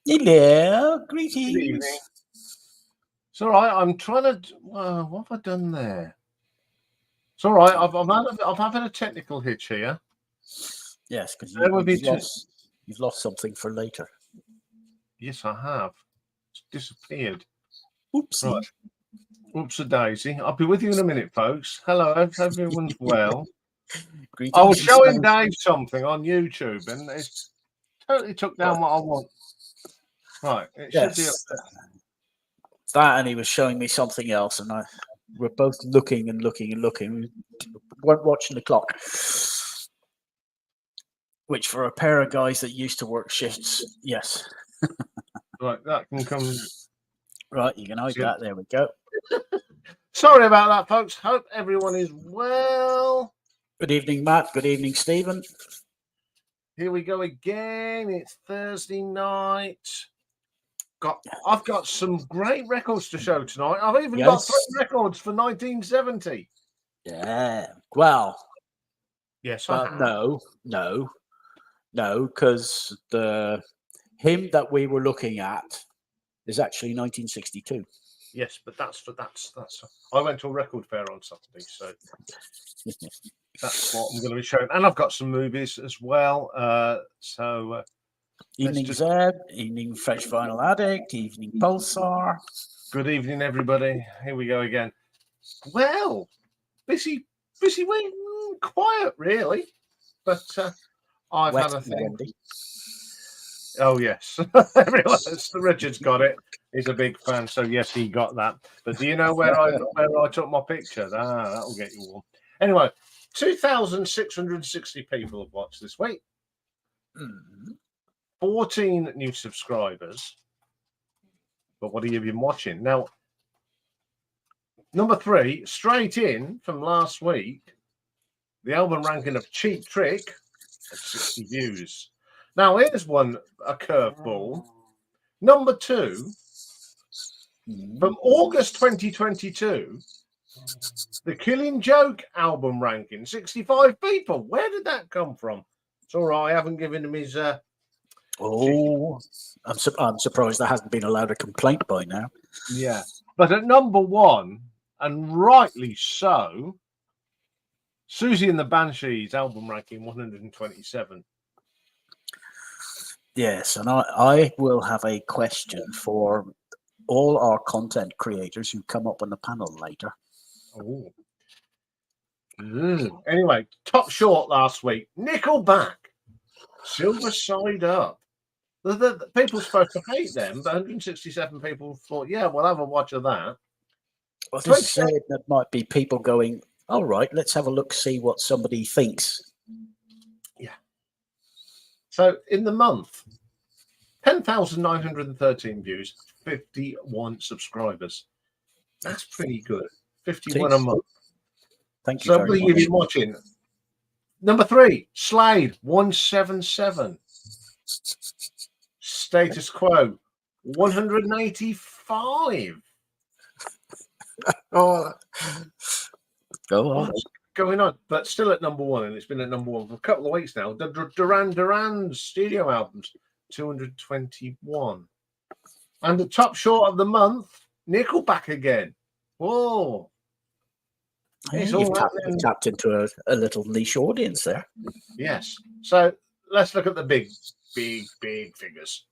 Hello, Good greetings. evening. It's all right. I'm trying to. What have I done there? It's all right. I'm having a technical hitch here. Yes, because Bear with me you've lost something for later. Yes, I have. It's disappeared. Oopsie. Right. Oops, a daisy. I'll be with you in a minute, folks. Hello, hope everyone's well. Greetings. I was and showing smells. Dave something on YouTube, and it's totally took down what I want. Right. It should be up Yes, there. that, and he was showing me something else, and we're both looking and looking and looking. We weren't watching the clock, which for a pair of guys that used to work shifts, yes. Right. That can come. Right, you can hide See it. that. There we go. Sorry about that, folks. Hope everyone is well. Good evening, Matt. Good evening, Stephen. Here we go again. It's Thursday night. I've got some great records to show tonight. I've even got 3 Yes. records for 1970. Yeah. Well, Yes, I have. no, because the hymn that we were looking at is actually 1962. Yes, but that's. I went to a record fair on Saturday, so that's what I'm going to be showing. And I've got some movies as well. Evening Zeb, evening French Vinyl Addict, evening Pulsar. Good evening, everybody. Here we go again. Well, busy, quiet, really. But I've Wet had a and thing. windy. Oh, yes. Everyone, Richard's got it. He's a big fan, so yes, he got that. But do you know where I took my picture? That'll get you warm. Anyway, 2,660 people have watched this week. 14 new subscribers. But what have you been watching? Now, number 3, straight in from last week, the album ranking of Cheap Trick at 60 views. Now, here's one, a curveball. Number 2, from August 2022, the Killing Joke album ranking, 65 people. Where did that come from? It's all right. I haven't given him his. I'm surprised there hasn't been allowed a complaint by now. Yeah, but at number 1, and rightly so, Susie and the Banshees album ranking 127. Yes, and I will have a question for all our content creators who come up on the panel later. Oh. Anyway, top short last week. Nickelback, Silver Side Up. The people supposed to hate them, but 167 people thought, yeah, we'll have a watch of that. Well, this is saying that might be people going, all right, let's have a look, see what somebody thinks. Yeah. So in the month, 10,913 views, 51 subscribers. That's pretty good. 51 a month. Thank you very much. Somebody you've been watching. Number 3, Slade, 177. Status Quo, 185. Oh, go on. What's going on? But still at number 1, and it's been at number 1 for a couple of weeks now. The Duran's studio albums, 221. And the top short of the month, Nickelback again. Whoa. Hey, you've tapped into a little niche audience there. Yes. So let's look at the big figures.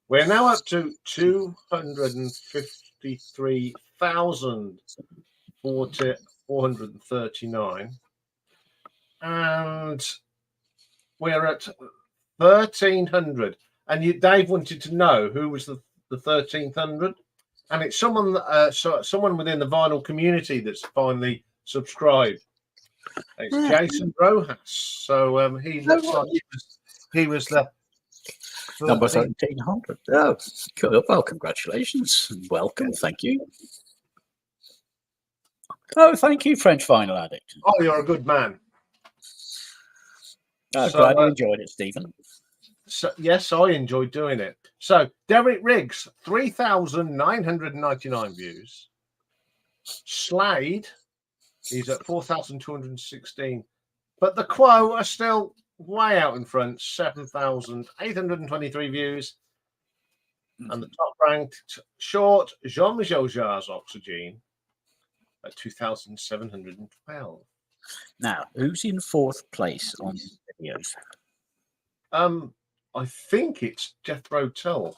We're now up to 253,439. And we're at 1,300. And Dave wanted to know who was the 1,300. And it's someone within the vinyl community that's finally subscribed. It's Jason Rojas. So he looks like he was the number 1,300. Oh, cool. Well, congratulations. Welcome. Thank you. Oh, thank you, French Vinyl Addict. Oh, you're a good man. Glad you enjoyed it, Stephen. So, yes, I enjoyed doing it. So, Derek Riggs, 3,999 views. Slade, he's at 4,216. But the Quo are still way out in front, 7,823 views. And the top ranked short, Jean-Michel Jarre's Oxygen at 2,712. Now, who's in fourth place on videos? I think it's Jethro Tull.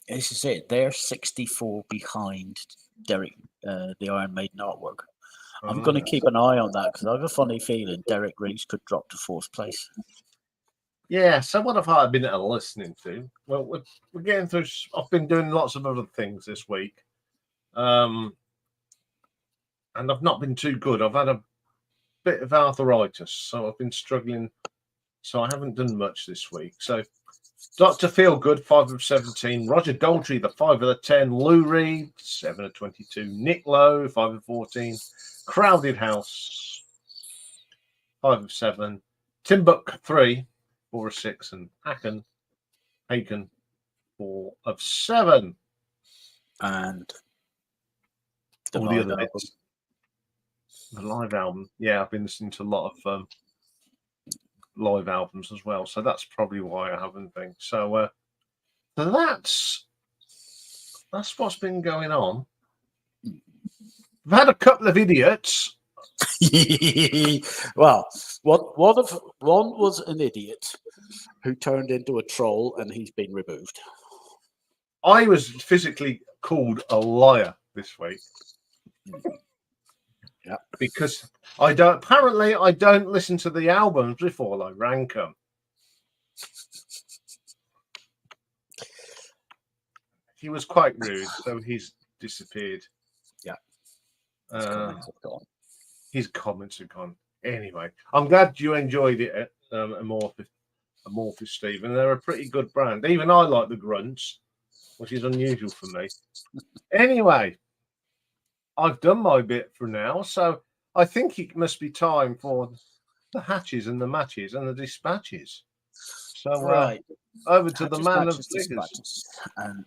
This is it. They're 64 behind Derek, the Iron Maiden artwork. I'm going to keep an eye on that because I have a funny feeling Derek Riggs could drop to fourth place. Yeah, so what have I been listening to? Well, we're getting through. I've been doing lots of other things this week. And I've not been too good. I've had a bit of arthritis, so I've been struggling. So I haven't done much this week. So Dr. Feelgood, 5 of 17. Roger Daltrey, the 5 of the 10. Lou Reed, 7 of 22. Nick Lowe, 5 of 14. Crowded House, 5 of 7. Timbuk, 3, 4 of 6. And Haken, 4 of 7. And all the other bits. The live album. Yeah, I've been listening to a lot of live albums as well. So that's probably why I haven't been. So that's what's been going on. I've had a couple of idiots. Well, one was an idiot who turned into a troll, and he's been removed. I was physically called a liar this week. Yeah, because I don't listen to the albums before I rank them. He was quite rude, so he's disappeared. Yeah. His comments have gone. Anyway, I'm glad you enjoyed it at Amorphous Steve, and they're a pretty good brand. Even I like the grunts, which is unusual for me. Anyway, I've done my bit for now, so I think it must be time for the hatches and the matches and the dispatches. So right, over to the man of figures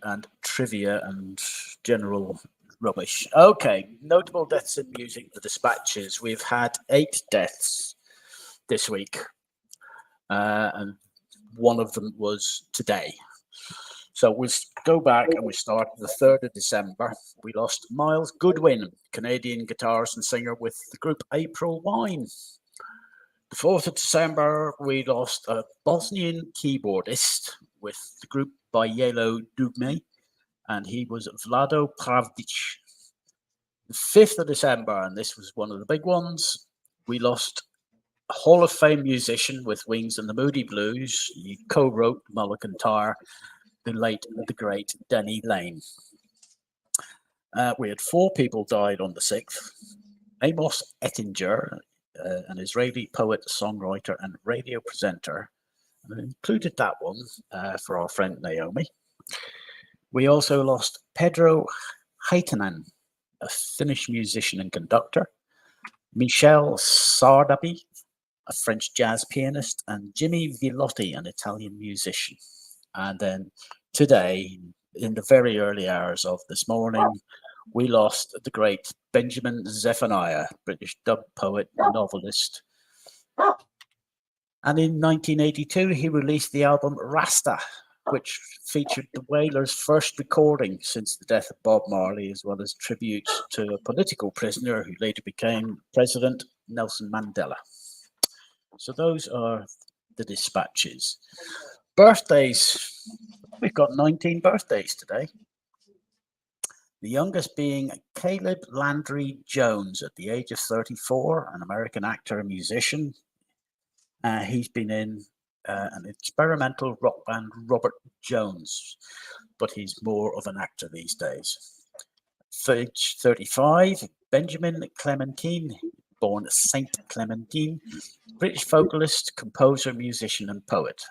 and trivia and general rubbish. Okay, notable deaths in music. The dispatches. We've had 8 deaths this week, and one of them was today. So we'll go back and we start the 3rd of December. We lost Miles Goodwin, Canadian guitarist and singer with the group April Wine. The 4th of December, we lost a Bosnian keyboardist with the group Yellow Dugme, and he was Vlado Pravdic. The 5th of December, and this was one of the big ones, we lost a Hall of Fame musician with Wings and the Moody Blues. He co-wrote Mulligan Tire, the late, the great Denny Lane. We had 4 people died on the 6th. Amos Ettinger, an Israeli poet, songwriter, and radio presenter. And I included that one for our friend Naomi. We also lost Pedro Haitanen, a Finnish musician and conductor. Michel Sardabi, a French jazz pianist, and Jimmy Villotti, an Italian musician. And then today, in the very early hours of this morning, we lost the great Benjamin Zephaniah, British dub poet, novelist. And in 1982, he released the album Rasta, which featured the Wailers' first recording since the death of Bob Marley, as well as tributes to a political prisoner who later became President Nelson Mandela. So those are the dispatches. Birthdays. We've got 19 birthdays today. The youngest being Caleb Landry Jones at the age of 34, an American actor and musician. He's been in an experimental rock band, Robert Jones, but he's more of an actor these days. Age 35, Benjamin Clementine, born Saint Clementine, British vocalist, composer, musician, and poet.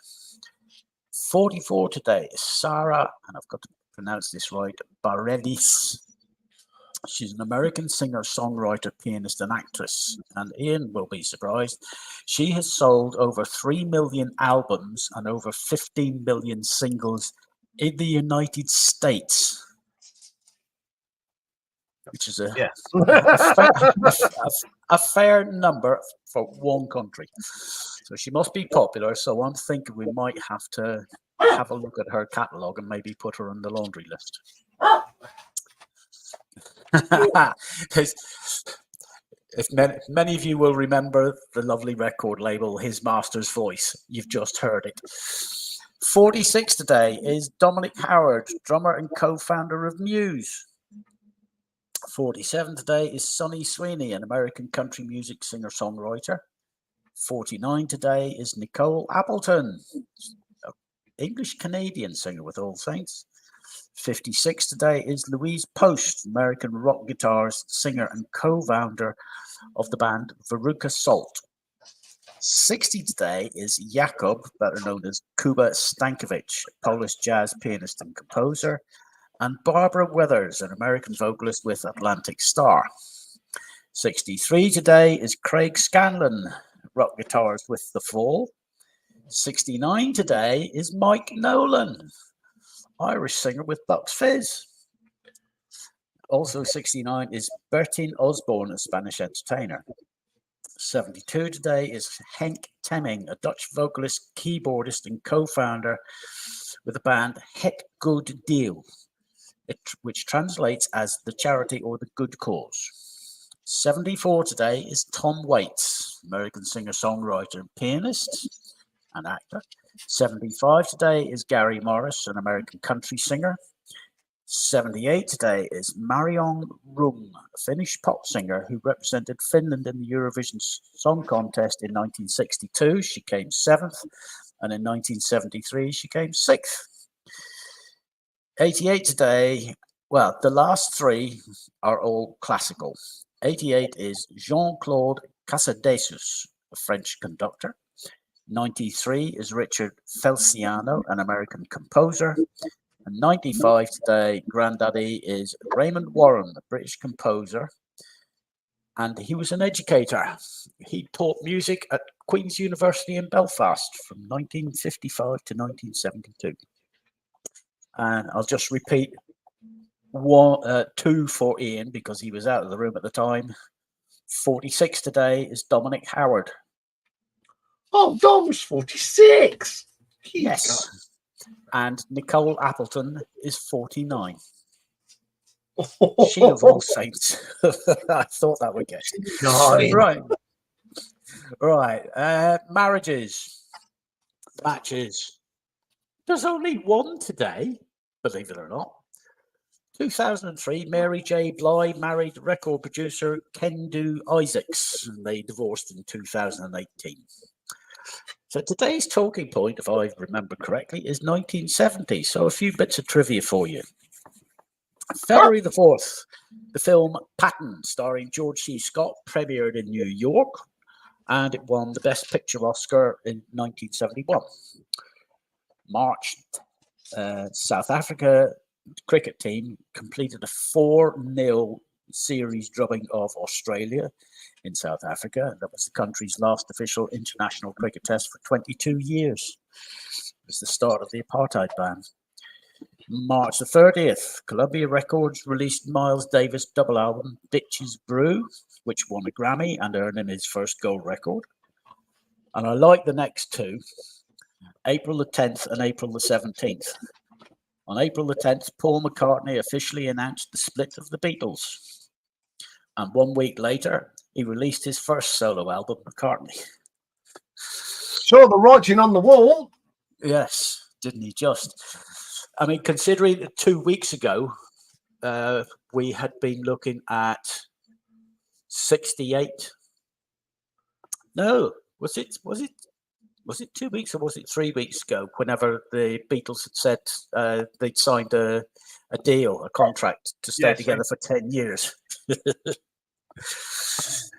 44 today is Sarah, and I've got to pronounce this right, Bareilles. She's an American singer, songwriter, pianist, and actress. And Iain will be surprised. She has sold over 3 million albums and over 15 million singles in the United States, which is a fair number for one country. So she must be popular. So I'm thinking we might have to have a look at her catalogue and maybe put her on the laundry list. 'Cause if many of you will remember the lovely record label, His Master's Voice, you've just heard it. 46 today is Dominic Howard, drummer and co-founder of Muse. 47 today is Sonny Sweeney, an American country music singer-songwriter. 49 today is Nicole Appleton, an English-Canadian singer with All Saints. 56 today is Louise Post, American rock guitarist, singer, and co-founder of the band Veruca Salt. 60 today is Jakub, better known as Kuba Stankovic, Polish jazz pianist and composer, and Barbara Withers, an American vocalist with Atlantic Star. 63 today is Craig Scanlon, rock guitarist with The Fall. 69 today is Mike Nolan, Irish singer with Bucks Fizz. Also 69 is Bertine Osborne, a Spanish entertainer. 72 today is Henk Temming, a Dutch vocalist, keyboardist, and co-founder with the band Het Good Deal, which translates as the charity or the good cause. 74 today is Tom Waits, American singer-songwriter and pianist and actor. 75 today is Gary Morris, an American country singer. 78 today is Marion Rung, a Finnish pop singer who represented Finland in the Eurovision Song Contest in 1962. She came 7th, and in 1973 she came 6th. 88 today, well, the last three are all classical. 88 is Jean-Claude Casadesus, a French conductor. 93 is Richard Felciano, an American composer. And 95 today, Granddaddy is Raymond Warren, a British composer. And he was an educator. He taught music at Queen's University in Belfast from 1955 to 1972. And I'll just repeat two for Iain because he was out of the room at the time. 46 today is Dominic Howard. Oh, Dom was 46. Yes. And Nicole Appleton is 49. She of All Saints. I thought that would get it. Right. Marriages. Matches. There's only one today, believe it or not. 2003, Mary J. Blige married record producer Kendu Isaacs, and they divorced in 2018. So today's talking point, if I remember correctly, is 1970. So a few bits of trivia for you. February the 4th, the film Patton, starring George C. Scott, premiered in New York, and it won the Best Picture Oscar in 1971. March, South Africa cricket team completed a 4-0 series drubbing of Australia in South Africa. That was the country's last official international cricket test for 22 years. It was the start of the apartheid ban. March the 30th, Columbia Records released Miles Davis' double album, Bitches Brew, which won a Grammy and earned him his first gold record. And I like the next two, April the 10th and April the 17th. On April the 10th, Paul McCartney officially announced the split of the Beatles. And 1 week later, he released his first solo album, McCartney. Saw the writing on the wall. Yes, didn't he just? I mean, considering that 2 weeks ago, we had been looking at 68. No, was it 2 weeks or was it 3 weeks ago? Whenever the Beatles had said they'd signed a deal, a contract to stay together for 10 years.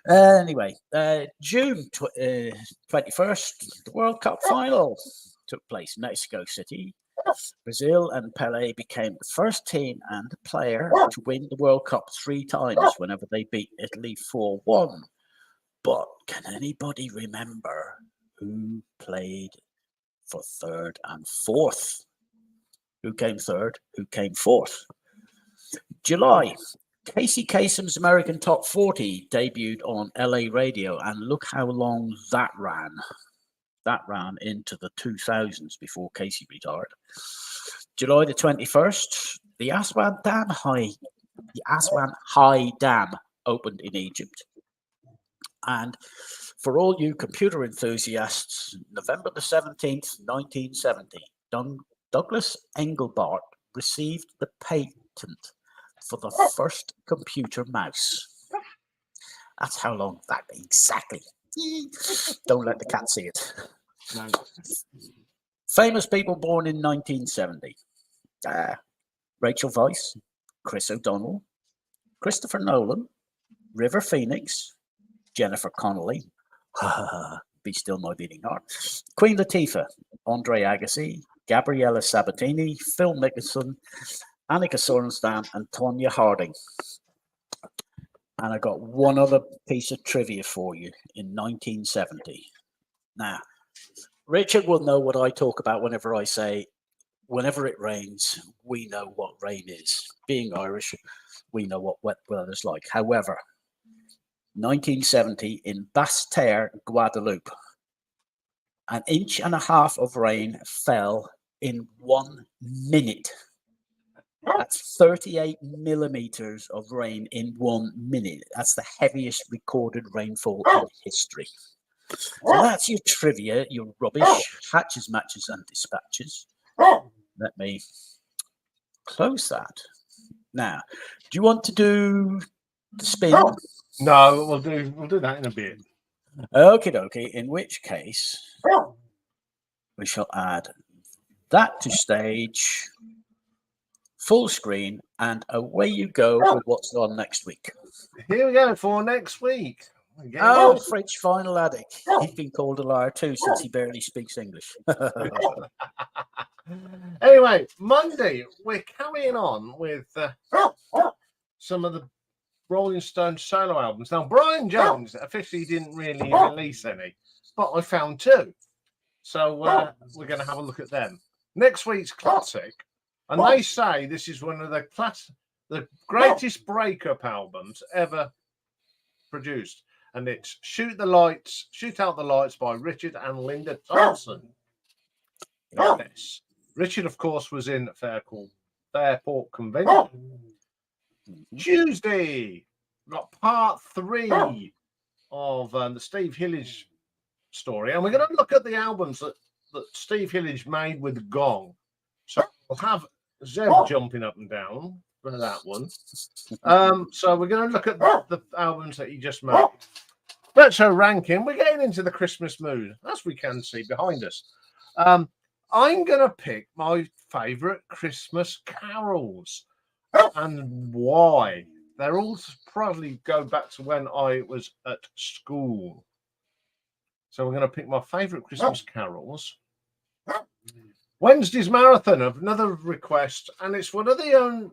Anyway, June 21st, the World Cup final took place in Mexico City. Brazil and Pelé became the first team and player to win the World Cup 3 times whenever they beat Italy 4-1. But can anybody remember who played for third and fourth? Who came third? Who came fourth? July, Casey Kasem's American Top 40 debuted on LA radio, and look how long that ran. That ran into the 2000s before Casey retired. July the 21st, the Aswan High Dam opened in Egypt. And for all you computer enthusiasts, November the 17th, 1970, Douglas Engelbart received the patent for the first computer mouse. That's how long that exactly. Don't let the cat see it. No. Famous people born in 1970. Rachel Weisz, Chris O'Donnell, Christopher Nolan, River Phoenix, Jennifer Connelly, Be Still My Beating Heart, Queen Latifah, Andre Agassi, Gabriella Sabatini, Phil Mickelson, Annika Sorenstam, and Tonya Harding. And I got one other piece of trivia for you in 1970. Now, Richard will know what I talk about whenever I say, whenever it rains, we know what rain is. Being Irish, we know what wet weather's like. However, 1970 in Basse-Terre, Guadeloupe, 1.5 inches of rain fell in 1 minute. That's 38 millimeters of rain in 1 minute. That's the heaviest recorded rainfall in history. So that's your trivia, your rubbish, hatches, matches, and dispatches. Let me close that. Now, do you want to do the spin? No, we'll do that in a bit. Okie dokie, in which case we shall add that to stage, full screen, and away you go with what's on next week. Here we go for next week. Oh, French final addict. He's been called a liar too since he barely speaks English. Anyway, Monday, we're carrying on with some of the Rolling Stones solo albums. Now, Brian Jones officially didn't really release any, but I found 2. So we're going to have a look at them. Next week's classic, and they say this is one of the greatest breakup albums ever produced. And it's Shoot Out the Lights by Richard and Linda Thompson. Yes. Richard, of course, was in Fairport Convention. Tuesday, we've got part 3 of the Steve Hillage story. And we're going to look at the albums that Steve Hillage made with Gong. So we'll have Zeb jumping up and down for that one. So we're going to look at the albums that he just made. Retro ranking, we're getting into the Christmas mood, as we can see behind us. I'm going to pick my favourite Christmas carols and why. They're all probably go back to when I was at school. So we're going to pick my favourite Christmas carols. Wednesday's Marathon, another request, and it's one of the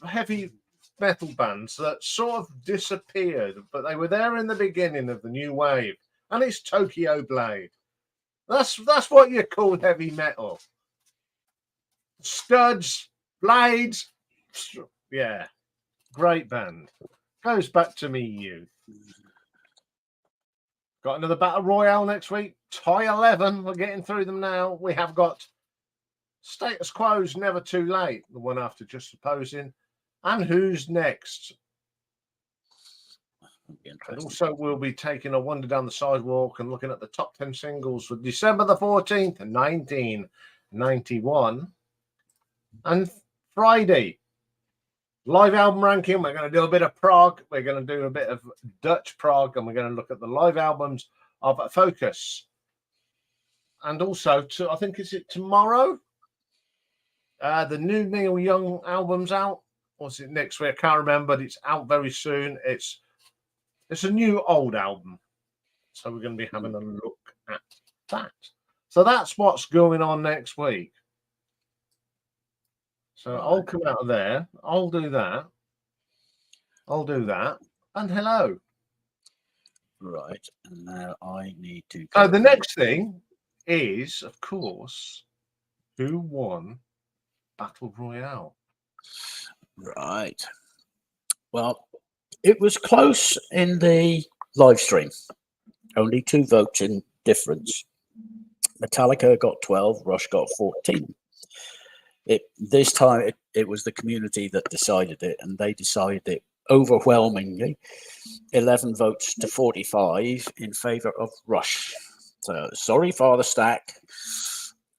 heavy metal bands that sort of disappeared, but they were there in the beginning of the new wave, and it's Tokyo Blade. That's what you call heavy metal. Studs, blades, yeah, great band. Goes back to me youth. Got another Battle Royale next week. Tie 11. We're getting through them now. We have got Status Quo's Never Too Late, the one after Just Supposing. And Who's Next? And also, we'll be taking a wander down the sidewalk and looking at the top 10 singles for December the 14th, 1991. And Friday, live album ranking. We're going to do a bit of Prague. We're going to do a bit of Dutch Prague, and we're going to look at the live albums of Focus. And also, I think, is it tomorrow? The new Neil Young album's out. Or is it next week? I can't remember, but it's out very soon. It's a new old album. So we're going to be having a look at that. So that's what's going on next week. So I'll come out of there. I'll do that. And hello. Right. And now I need to... So the next thing is, of course, who won Battle Royale? Right. Well, it was close in the live stream. Only 2 votes in difference. Metallica got 12, Rush got 14. This time it was the community that decided it, and they decided it overwhelmingly, 11 votes to 45 in favor of Rush. So sorry, Father Stack,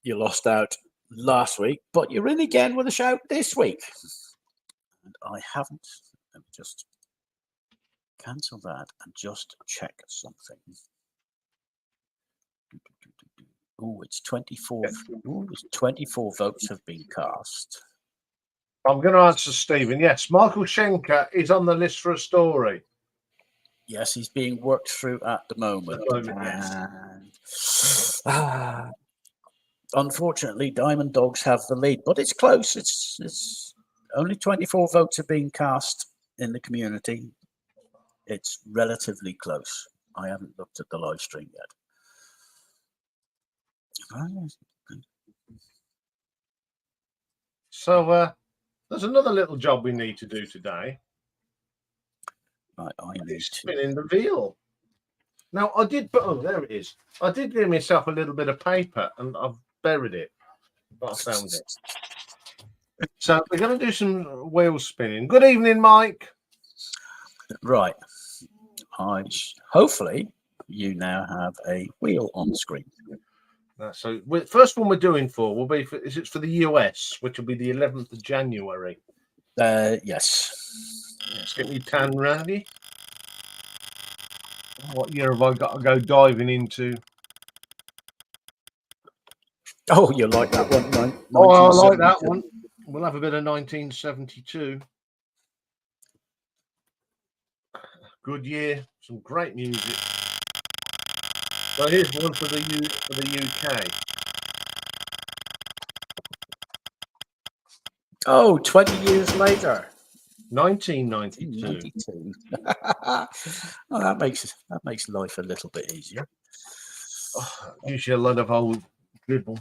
you lost out last week, but you're in again with a shout this week. And I haven't. Let me just cancel that and just check something. Oh, it's 24. Ooh, 24 votes have been cast. I'm going to answer Stephen. Yes, Michael Schenker is on the list for a story. Yes, he's being worked through at the moment. Unfortunately, Diamond Dogs have the lead, but it's close. It's only 24 votes are being cast in the community. It's relatively close. I haven't looked at the live stream yet. So there's another little job we need to do today. Right, I need to spinning the wheel. Now I did, but oh, there it is. I did give myself a little bit of paper, and I've buried it, but I found it. So we're going to do some wheel spinning. Good evening, Mike. Right. Hopefully you now have a wheel on screen. So first one we're doing will be it's for the US, which will be the 11th of January. Yes. Let's get me tan ready. What year have I got to go diving into? Oh, you like that one? Oh, I like that one. We'll have a bit of 1972. Good year, some great music. So here's one for the UK. Oh, 20 years later. 1992. Well, that makes life a little bit easier. Oh, usually a lot of old dribble.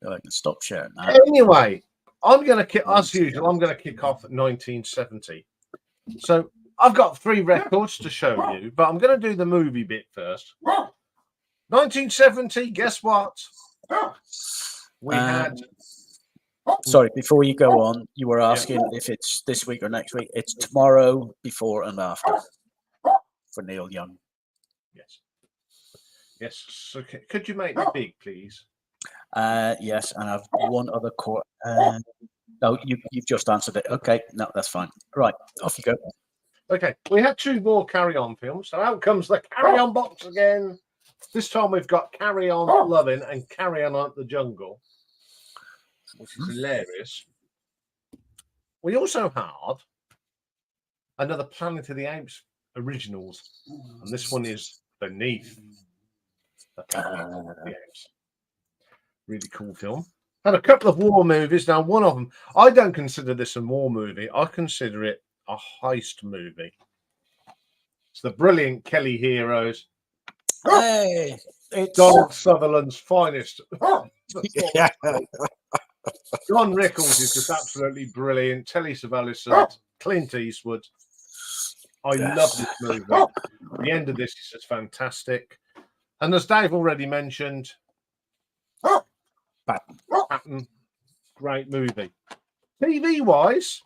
I can stop sharing that. Anyway, I'm going to kick, as usual, I'm going to kick off at 1970. So I've got 3 records to show you, but I'm going to do the movie bit first. 1970, guess what? We had... Sorry, before you go on, you were asking if it's this week or next week. It's tomorrow, before and after, for Neil Young. Yes. Yes. So could you make it big, please? Yes, and I've one other court. No, you've just answered it. Okay, no, that's fine. Right, off you go. Okay, we had 2 more Carry On films. So out comes the Carry On box again. This time we've got Carry On Loving and Carry On Out the Jungle, which is hilarious. We also had another Planet of the Apes originals, and this one is Beneath the Planet of the Apes. Really cool film. Had a couple of war movies. Now, one of them, I don't consider this a war movie. I consider it a heist movie. It's the brilliant Kelly Heroes. Hey, it's Donald Sutherland's finest. John Rickles is just absolutely brilliant. Telly Savalas, Clint Eastwood. I love this movie. The end of this is just fantastic. And as Dave already mentioned, Patton, great movie. TV-wise,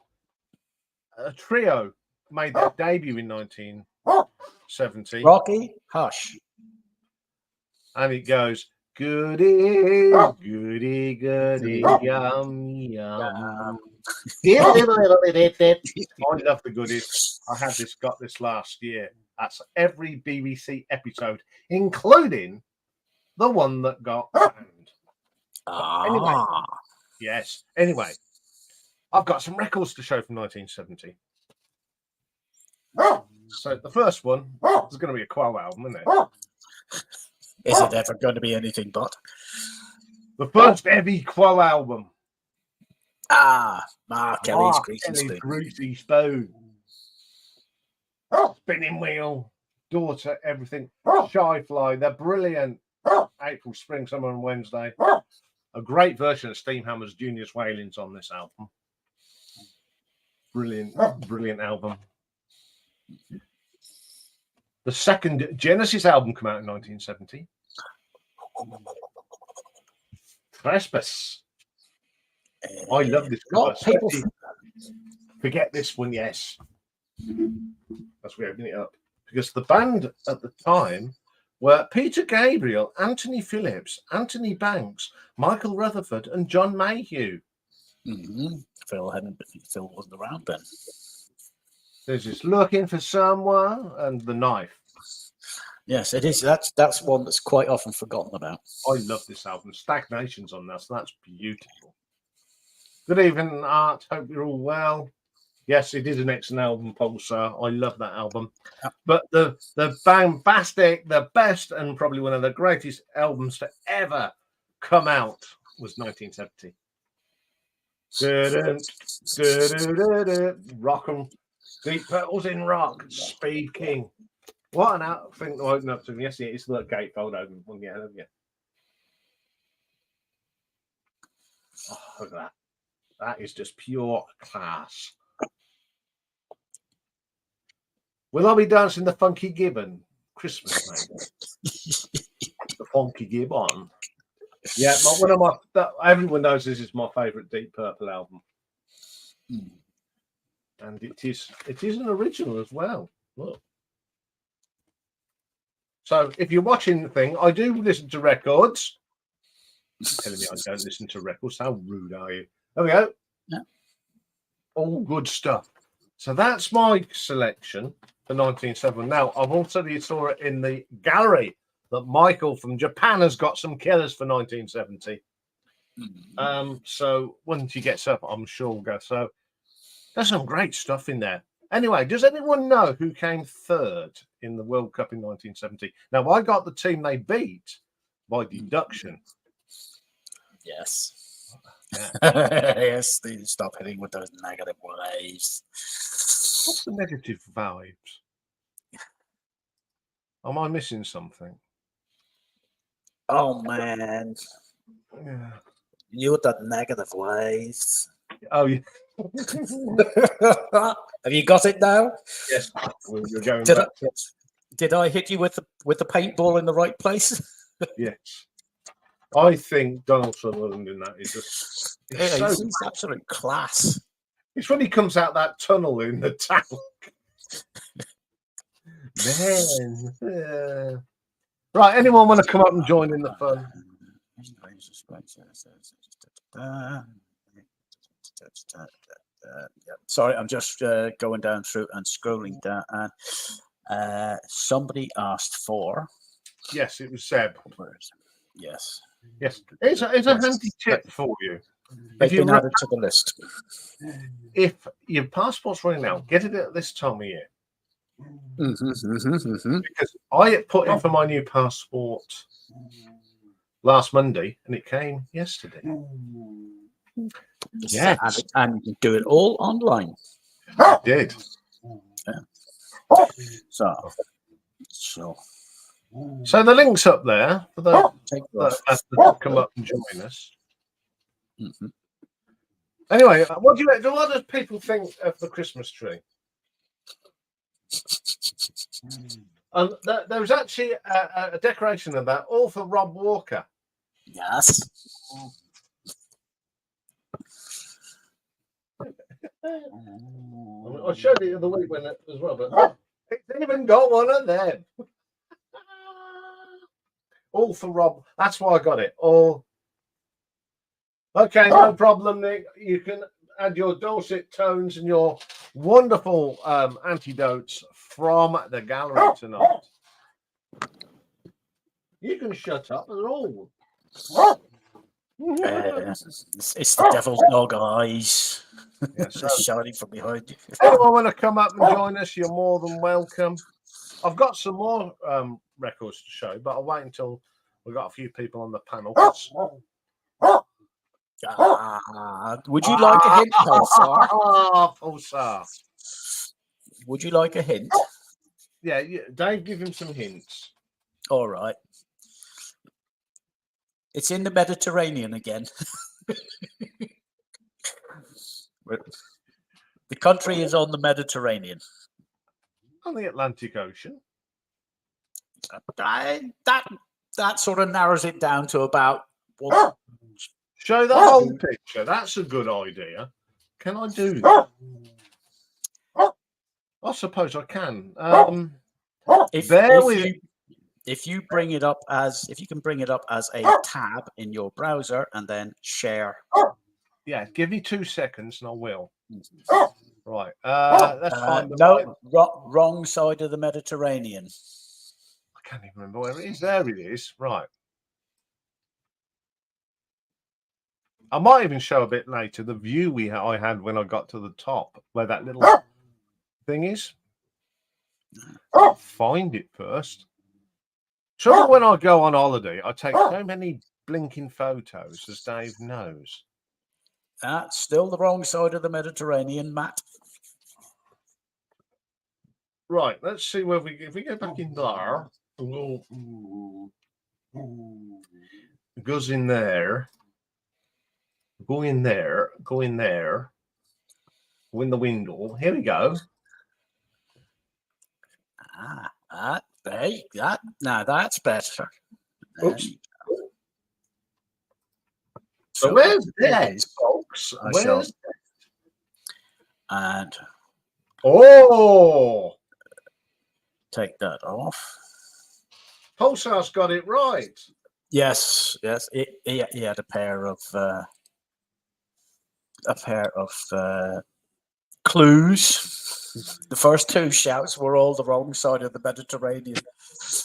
a trio made their debut in 1970. Rocky, Hush. And it goes, goody, goody, goody, yum, yum. I love the goodies. I had got this last year. That's every BBC episode, including the one that got banned. Anyway, yes. Anyway, I've got some records to show from 1970. So the first one is going to be a Quo album, isn't it? Is it ever going to be anything but? The first heavy Quo album. Mark Kelly's Greasy Spoon. Spinning Wheel, Daughter, everything. Shy Fly, they're brilliant. April, Spring, Summer and Wednesday. A great version of Steamhammer's Junior's Wailing's on this album. Brilliant, brilliant album. The second Genesis album came out in 1970. Trespass. I love this cover. People Forget this one, yes. That's we open it up. Because the band at the time were Peter Gabriel, Anthony Phillips, Anthony Banks, Michael Rutherford, and John Mayhew. Phil wasn't around then. There's this Looking for Someone and The Knife. Yes, it is. That's one that's quite often forgotten about. I love this album. Stagnation's on that, so that's beautiful. Good evening, Art. Hope you're all well. Yes, it is an excellent album, Pulsar. I love that album. Yep. But the bombastic, the best, and probably one of the greatest albums to ever come out was 1970. Rock and Deep Purple's in rock. Speed King. What an thing to open up to. Yes, it's the gatefold open one. Yeah, yeah. Oh, look at that. That is just pure class. Will I be dancing the Funky Gibbon? Christmas, mate. The Funky Gibbon. Yeah, one of my. Everyone knows this is my favourite Deep Purple album, and it is an original as well. Look. So if you're watching the thing, I do listen to records. You're telling me I don't listen to records? How rude are you? There we go. Yeah. All good stuff. So that's my selection for 1970. Now, I've also saw it in the gallery that Michael from Japan has got some killers for 1970. So once he gets up, I'm sure we'll go. So there's some great stuff in there. Anyway, does anyone know who came third in the World Cup in 1970? Now, I got the team they beat by deduction. Yes. Yes, they stop hitting with those negative waves. What's the negative vibes? Am I missing something? Oh, man. Yeah. You with the negative waves. Oh, yeah. Have you got it now? Yes. We're going back. Did I hit you with the paintball in the right place? Yes. I think Donald Sutherland in that is just he's absolute class. It's when he comes out that tunnel in the tank. Man. Right, anyone want to come up and join in the fun? Sorry, I'm just going down through and scrolling down. Somebody asked for. Yes, it was Seb. Yes. Yes. It's a handy tip for you. They've been added to the list. If your passport's running out, get it at this time of year. Because I put in for my new passport last Monday and it came yesterday. Yeah, and you can do it all online. I did. Yeah. So the link's up there for the that come up and join us. Anyway, what do people think of the Christmas tree? And there was actually a decoration of that, all for Rob Walker. Yes. I showed it the other week as well, but it's even got one of them. All for Rob. That's why I got it. All. Okay, no problem, Nick. You can add your dulcet tones and your wonderful antidotes from the gallery tonight. You can shut up at all. It's the devil's dog eyes. Yes, shouting from behind you. If anyone want to come up and join us, you're more than welcome. I've got some more records to show, but I'll wait until we've got a few people on the panel. Would you like a hint, Pulsar? Pulsar. Would you like a hint? Yeah, Dave, give him some hints. All right. It's in the Mediterranean again. The country is on the Mediterranean. On the Atlantic Ocean. That sort of narrows it down to about one. Show the whole picture. That's a good idea. Can I do that? I suppose I can. If you bring it up as if you can bring it up as a tab in your browser and then share. Yeah, give me 2 seconds and I will. Right. Let's find the wrong side of the Mediterranean. I can't even remember where it is. There it is. Right. I might even show a bit later the view I had when I got to the top, where that little thing is. I'll find it first. Trouble when I go on holiday, I take so many blinking photos, as Dave knows. That's still the wrong side of the Mediterranean, Matt. Right, let's see where if we go back in there, it goes in there, go in there, go in there, go in the window. Here we go. Now that's better. Oops. So where's this, folks? Where's and take that off. Pulsar's got it right. Yes. He had a pair of clues. The first 2 shouts were all the wrong side of the Mediterranean.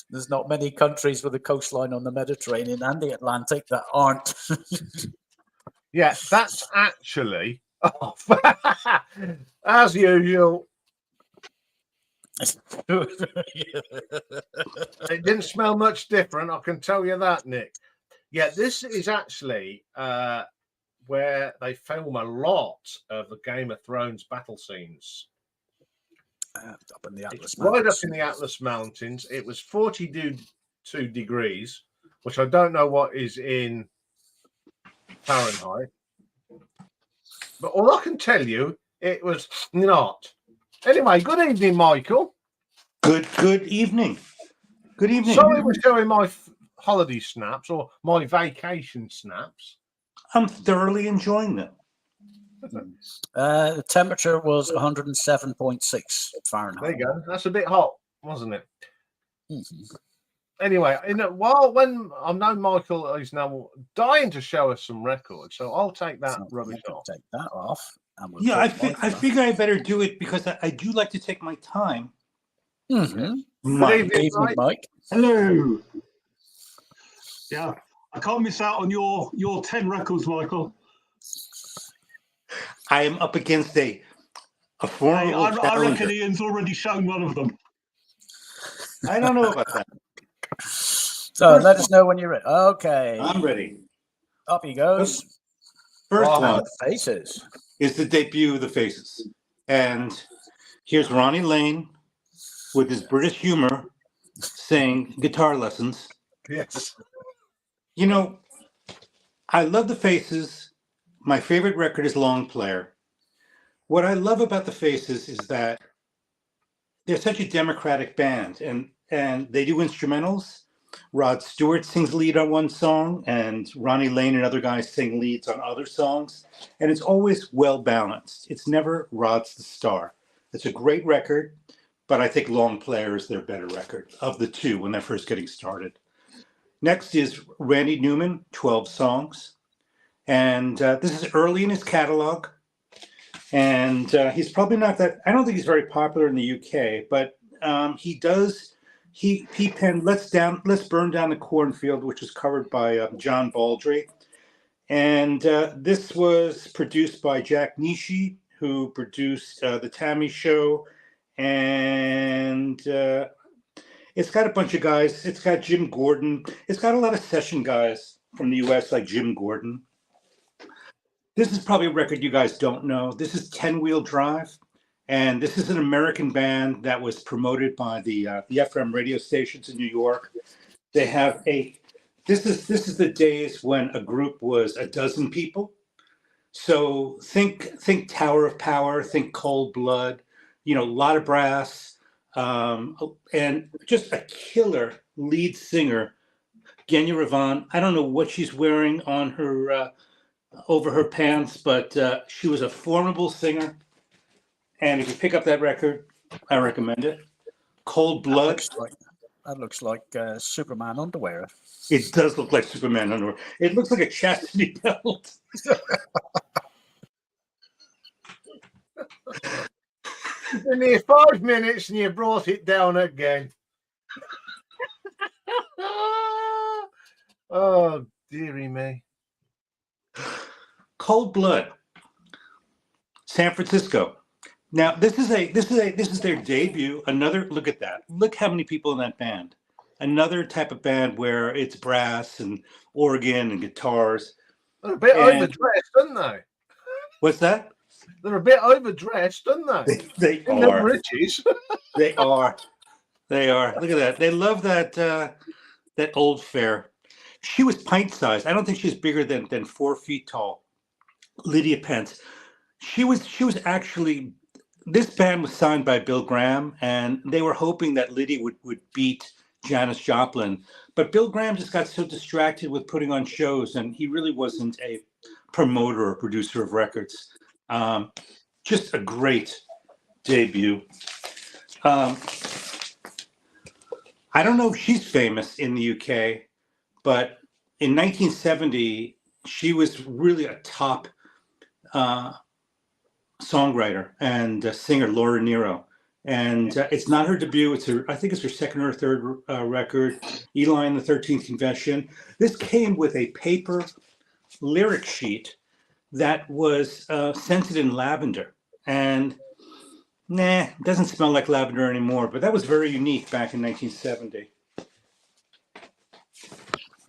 There's not many countries with a coastline on the Mediterranean and the Atlantic that aren't. Yeah, that's actually as usual. It didn't smell much different, I can tell you that, Nick. Yeah, this is actually where they film a lot of the Game of Thrones battle scenes. Up in the Atlas Mountains. Right up in the Atlas Mountains. It was 42 degrees, which I don't know what is in Fahrenheit. But all I can tell you, it was not. Anyway, good evening, Michael. Good evening. Good evening. Sorry we're showing my holiday snaps or my vacation snaps. I'm thoroughly enjoying them. The temperature was 107.6 Fahrenheit. There you go. That's a bit hot, wasn't it? Mm-hmm. Anyway, when I know Michael is now dying to show us some records, so I'll take that rubbish off. Take that off. Yeah, I figure I better do it because I do like to take my time. Mm-hmm. Good evening, Mike. Hello. Yeah, I can't miss out on your 10 records, Michael. I am up against a formidable challenge. I reckon Ian's already shown one of them. I don't know about that. So let us know when you're ready. Okay. I'm ready. Up he goes. First one, Faces, is the debut of the Faces. And here's Ronnie Lane with his British humor saying guitar lessons. Yes. You know, I love the Faces. My favorite record is Long Player. What I love about the Faces is that they're such a democratic band, and they do instrumentals. Rod Stewart sings lead on one song, and Ronnie Lane and other guys sing leads on other songs. And it's always well balanced. It's never Rod's the star. It's a great record, but I think Long Player is their better record of the two when they're first getting started. Next is Randy Newman, 12 songs. And this is early in his catalog. And he's probably not that, I don't think he's very popular in the UK, but he penned Let's Burn Down the Cornfield, which was covered by John Baldry. And this was produced by Jack Nishi, who produced The Tammy Show. And it's got a bunch of guys. It's got Jim Gordon. It's got a lot of session guys from the US like Jim Gordon. This is probably a record you guys don't know. This is 10 Wheel Drive. And this is an American band that was promoted by the FM radio stations in New York. They have this is the days when a group was a dozen people. So think Tower of Power, think Cold Blood, a lot of brass, and just a killer lead singer, Genya Ravan. I don't know what she's wearing on her over her pants, but she was a formidable singer. And if you pick up that record, I recommend it. Cold Blood. That looks like Superman underwear. It does look like Superman underwear. It looks like a chastity belt. Been here 5 minutes and you brought it down again. Oh, dearie me. Cold Blood. San Francisco. Now this is their debut. Another look at that. Look how many people in that band. Another type of band where it's brass and organ and guitars. They're a bit overdressed, aren't they? What's that? They're a bit overdressed, aren't they? They In are. the britches. They are. They are. Look at that. They love that old fare. She was pint sized. I don't think she's bigger than 4 feet tall. Lydia Pence. She was actually. This band was signed by Bill Graham, and they were hoping that Lydia would beat Janis Joplin. But Bill Graham just got so distracted with putting on shows, and he really wasn't a promoter or producer of records. Just a great debut. I don't know if she's famous in the UK, but in 1970, she was really a top songwriter and singer, Laura Nero. And it's not her debut. I think it's her second or third record, Eli and the 13th Convention. This came with a paper lyric sheet that was scented in lavender. And it doesn't smell like lavender anymore, but that was very unique back in 1970.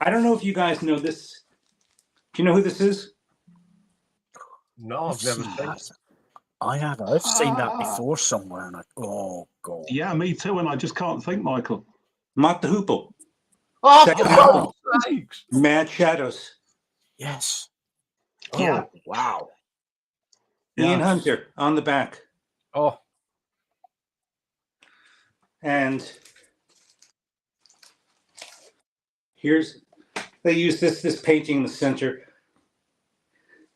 I don't know if you guys know this. Do you know who this is? No, I've never seen it. I have. I've seen that before somewhere, and oh god. Yeah, me too. And I just can't think, Michael. Mott the Hoople. Oh, Second for album. God's sakes. Mad Shadows. Yes. Yeah. Oh, wow. Ian Yeah. Hunter on the back. Oh, And they use this painting in the center.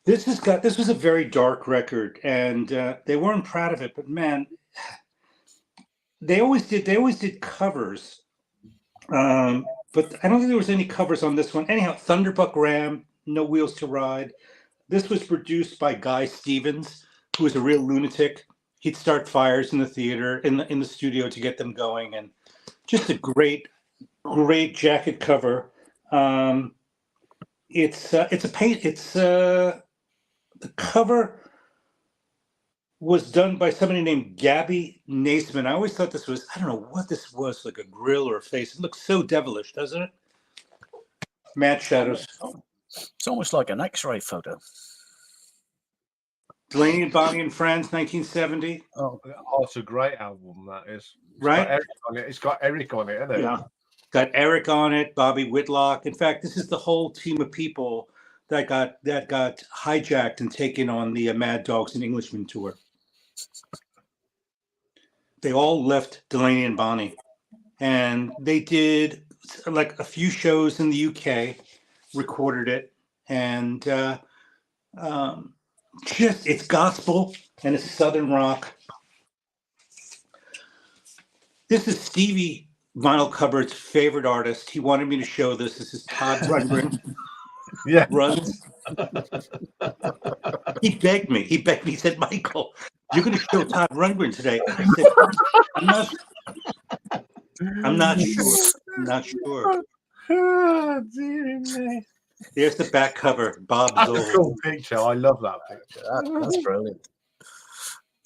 This was a very dark record, and they weren't proud of it, but man, they always did covers. But I don't think there was any covers on this one. Anyhow, Thunderbuck Ram, No Wheels to Ride. This was produced by Guy Stevens, who was a real lunatic. He'd start fires in the theater, in the studio to get them going, and just a great jacket cover. The cover was done by somebody named Gabby Naisman. I always thought this was, I don't know what this was, like a grill or a face. It looks so devilish, doesn't it? Mad Shadows. It's almost like an X-ray photo. Delaney and Bonnie and Friends, 1970. oh, it's a great album, that is. Right? It's got Eric on it, hasn't it? Yeah. Got Eric on it, Bobby Whitlock. In fact, this is the whole team of people that got hijacked and taken on the Mad Dogs and Englishmen tour. They all left Delaney and Bonnie, and they did like a few shows in the UK, recorded it, and just it's gospel and it's Southern rock. This is Stevie Vinyl Cupboard's favorite artist. He wanted me to show this. This is Todd Rundgren. Yeah. Runs. He begged me. He said, "Michael, you're going to show Todd Rundgren today." I said, I'm not sure. I'm not sure. Oh, dear me. There's the back cover. Bob That's a Zoll. cool picture. I love that picture. That's brilliant.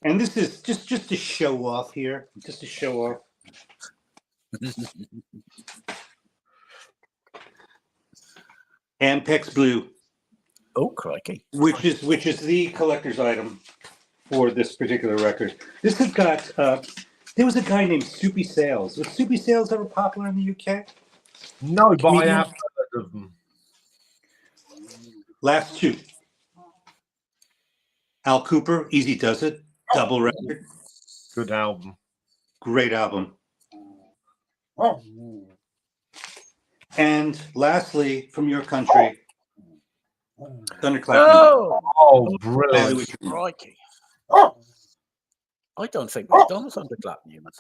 And this is just to show off here. Just to show off. Ampex Blue. Oh, crikey. Which is the collector's item for this particular record. This has got there was a guy named Soupy Sales. Was Soupy Sales ever popular in the UK? No, but I have heard of them. Last two. Al Cooper, Easy Does It, double record. Good album. Great album. And lastly, from your country, Thunderclap Newman. Oh, brilliant. Hollywood Dream. Crikey. I don't think we've done Thunderclap Newman.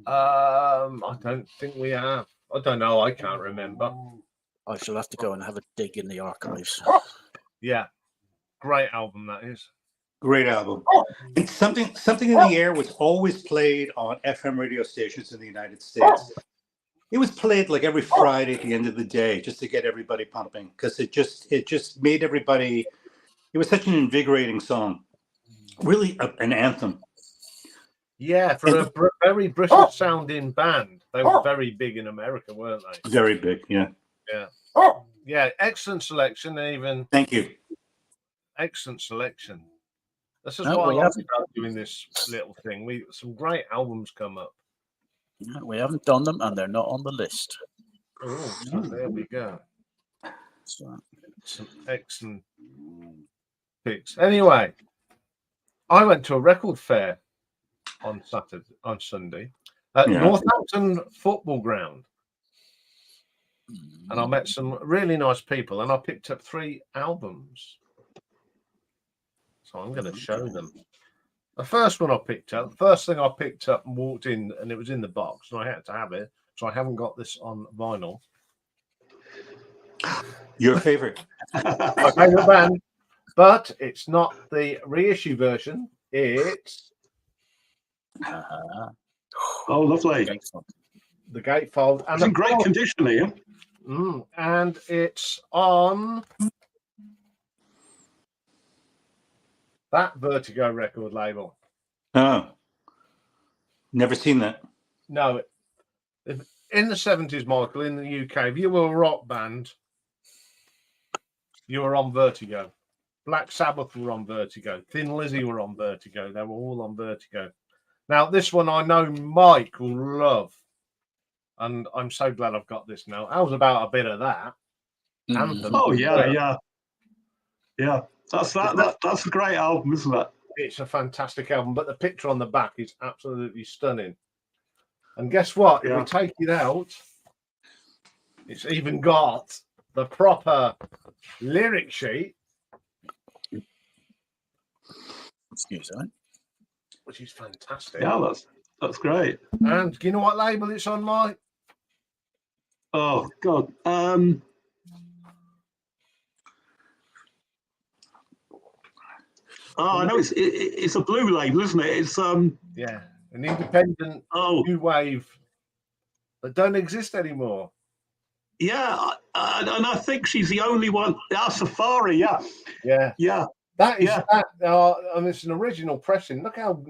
I don't think we have. I don't know. I can't remember. I shall have to go and have a dig in the archives. Yeah, great album that is. Great album. And something in the Air was always played on FM radio stations in the United States. It was played like every Friday at the end of the day, just to get everybody pumping, because it just made everybody. It was such an invigorating song, really an anthem. Yeah, for a very British sounding band, they were very big in America, weren't they? Very big, yeah. Yeah, excellent selection. Even Thank you. excellent selection. This is No, why we I like haven't. about doing this little thing. Some great albums come up. No, we haven't done them, and they're not on the list. Oh, so there we go. So, Some excellent picks. Anyway, I went to a record fair on Sunday at Northampton Football Ground, and I met some really nice people, and I picked up 3 albums. So I'm going to show them. The first one I picked up, the first thing I picked up and walked in, and it was in the box, and I had to have it. So I haven't got this on vinyl. Your favorite. My favorite band, but it's not the reissue version. It's Oh, lovely. the Gatefold, and It's in great condition, Ian. And it's on that Vertigo record label. Oh, never seen that. No, in the 70s, Michael, in the UK, if you were a rock band, you were on Vertigo. Black Sabbath were on Vertigo. Thin Lizzy were on Vertigo. They were all on Vertigo. Now, this one I know Mike will love. And I'm so glad I've got this now. I was about a bit of that. Anthem. Oh, yeah. That's a great album, isn't it? It's a fantastic album, but the picture on the back is absolutely stunning. And guess what? If we take it out, it's even got the proper lyric sheet. Excuse me. Which is fantastic. Yeah, that's great. And do you know what label it's on, Mike? Oh God. I know it's a blue label, isn't it? It's yeah, an independent new wave that don't exist anymore. Yeah, and I think she's the only one. Safari, yeah. That is that. And it's an original pressing. Look how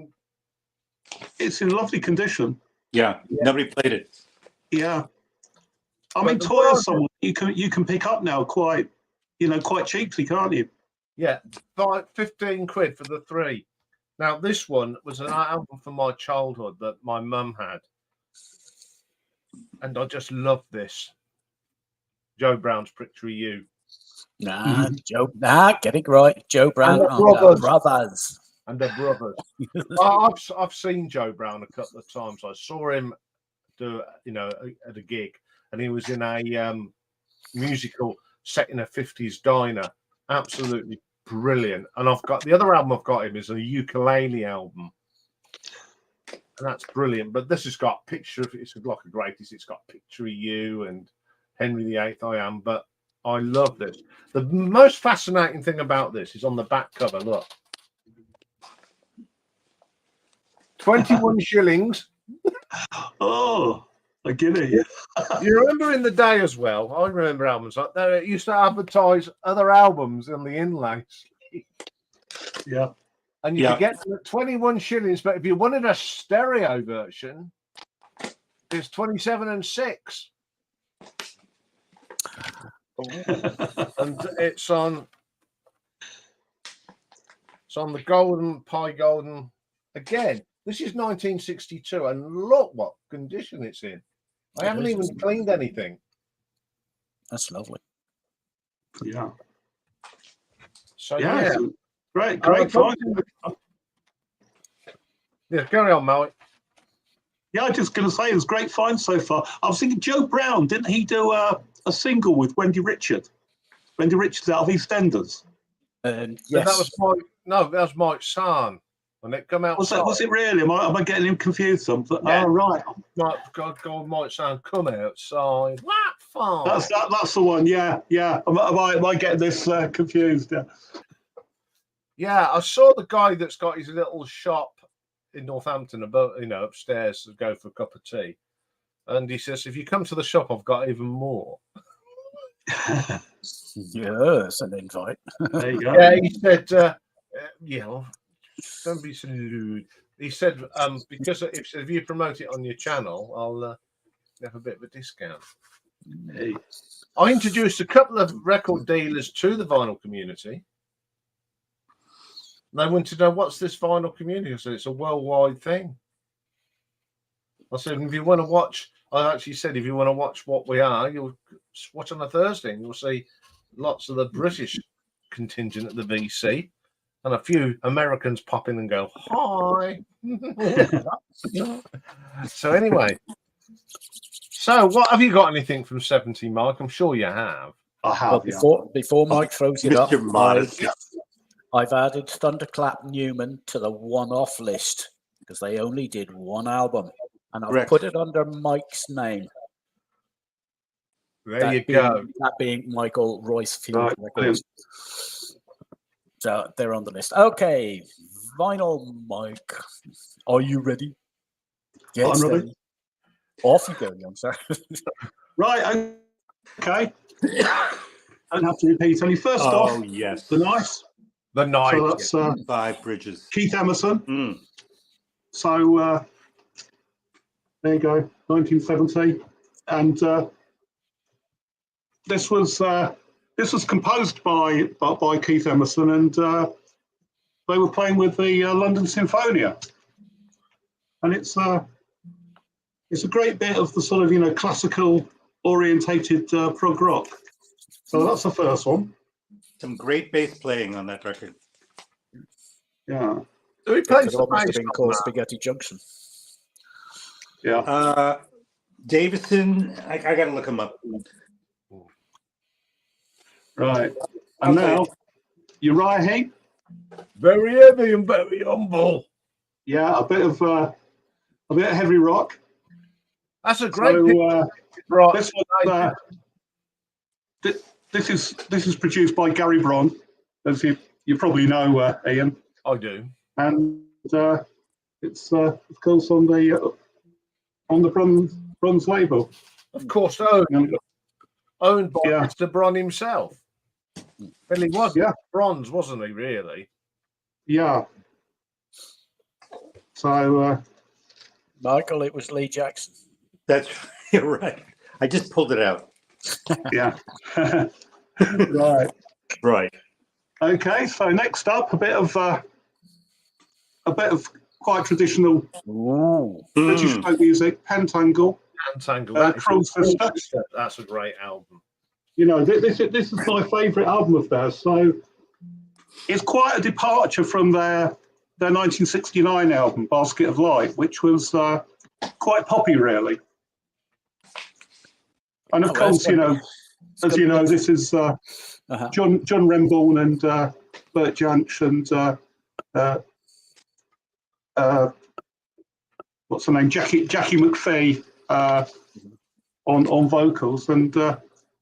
it's in lovely condition. Yeah, nobody played it. Yeah, I mean, Toy someone you can pick up now quite cheaply, can't you? Yeah, 15 quid for the 3. Now this one was an album from my childhood that my mum had, and I just loved this. Joe Brown's Picture of You. Get it right. Joe Brown and the Brothers. And the Brothers. I've seen Joe Brown a couple of times. I saw him do, at a gig, and he was in a musical set in a 50s diner. Absolutely brilliant. And I've got the other album I've got him is a ukulele album. And that's brilliant. But this has got picture of it's like a greatest. It's got Picture of You and Henry VIII I Am. But I love this. The most fascinating thing about this is on the back cover. Look. 21 shillings. Oh, I get it. You remember in the day as well, I remember albums like that. It used to advertise other albums on the inlays. Yeah. And you could get them at 21 shillings, but if you wanted a stereo version, it's 27 and 6. And it's on the golden again. This is 1962, and look what condition it's in. I haven't even cleaned anything. That's lovely. Yeah. So great. Yeah, carry on, Mike. Yeah, I was just going to say it was a great find so far. I was thinking Joe Brown, didn't he do a single with Wendy Richard? Wendy Richards out of EastEnders. Yes. That was that was Mike's son. When it come out, Was it really? Am I getting him confused? Yeah. Oh, right. God, Mike's son, come outside. What fun? That's the one. Yeah. Am I getting this confused? Yeah. Yeah, I saw the guy that's got his little shop in Northampton, upstairs to go for a cup of tea, and he says, "If you come to the shop, I've got even more." Yes, an invite. There you go. Yeah, he said, don't be so rude. He said, because if you promote it on your channel, I'll have a bit of a discount. Hey. I introduced a couple of record dealers to the vinyl community. They wanted to know, what's this vinyl community? I said, it's a worldwide thing. I said, if you want to watch, I actually said, if you want to watch what we are, you'll watch on a Thursday and you'll see lots of the British contingent at the VC and a few Americans pop in and go, hi. So anyway, what have you got anything from 70, Mike? I'm sure you have. I have. Well, before Mike throws it up, Mr. Modest. I've added Thunderclap Newman to the one-off list because they only did one album, and I've put it under Mike's name. There you go. That being Michael Roycefield Right. Records. So they're on the list. Okay, vinyl, Mike. Are you ready? I'm ready. Off you go, young sir. Right. Okay. Don't have to repeat any. First off, yes. The Nice. The Night. So that's Five Bridges. Keith Emerson. Mm. So there you go, 1970, and this was composed by Keith Emerson, and they were playing with the London Sinfonia, and it's a great bit of the sort of classical orientated prog rock. So that's the first one. Some great bass playing on that record. Yeah. Do we play It could almost have been called Spaghetti Junction. Yeah. Davison, I got to look him up. Right. And Okay. now, Uriah Heep. Very heavy and very humble. Yeah, a bit of heavy rock. That's a great So, right. This is produced by Gary Bron, as you probably know, Ian. I do. And it's of course on the Bronze label. Of course, owned by Yeah. Mr. Bron himself. Well, he was bronze, wasn't he? Really? Yeah. So Michael, it was Lee Jackson. That's you're right. I just pulled it out. yeah. Right. Right. Okay. So next up, a bit of quite traditional British folk music, Pentangle. Pentangle. Cruel Sister. That's a great album. This is my favourite album of theirs. So it's quite a departure from their 1969 album, Basket of Light, which was quite poppy, really. And of course, as you know, this is John Remborn and Bert Jansch and what's her name, Jackie McPhee on vocals, and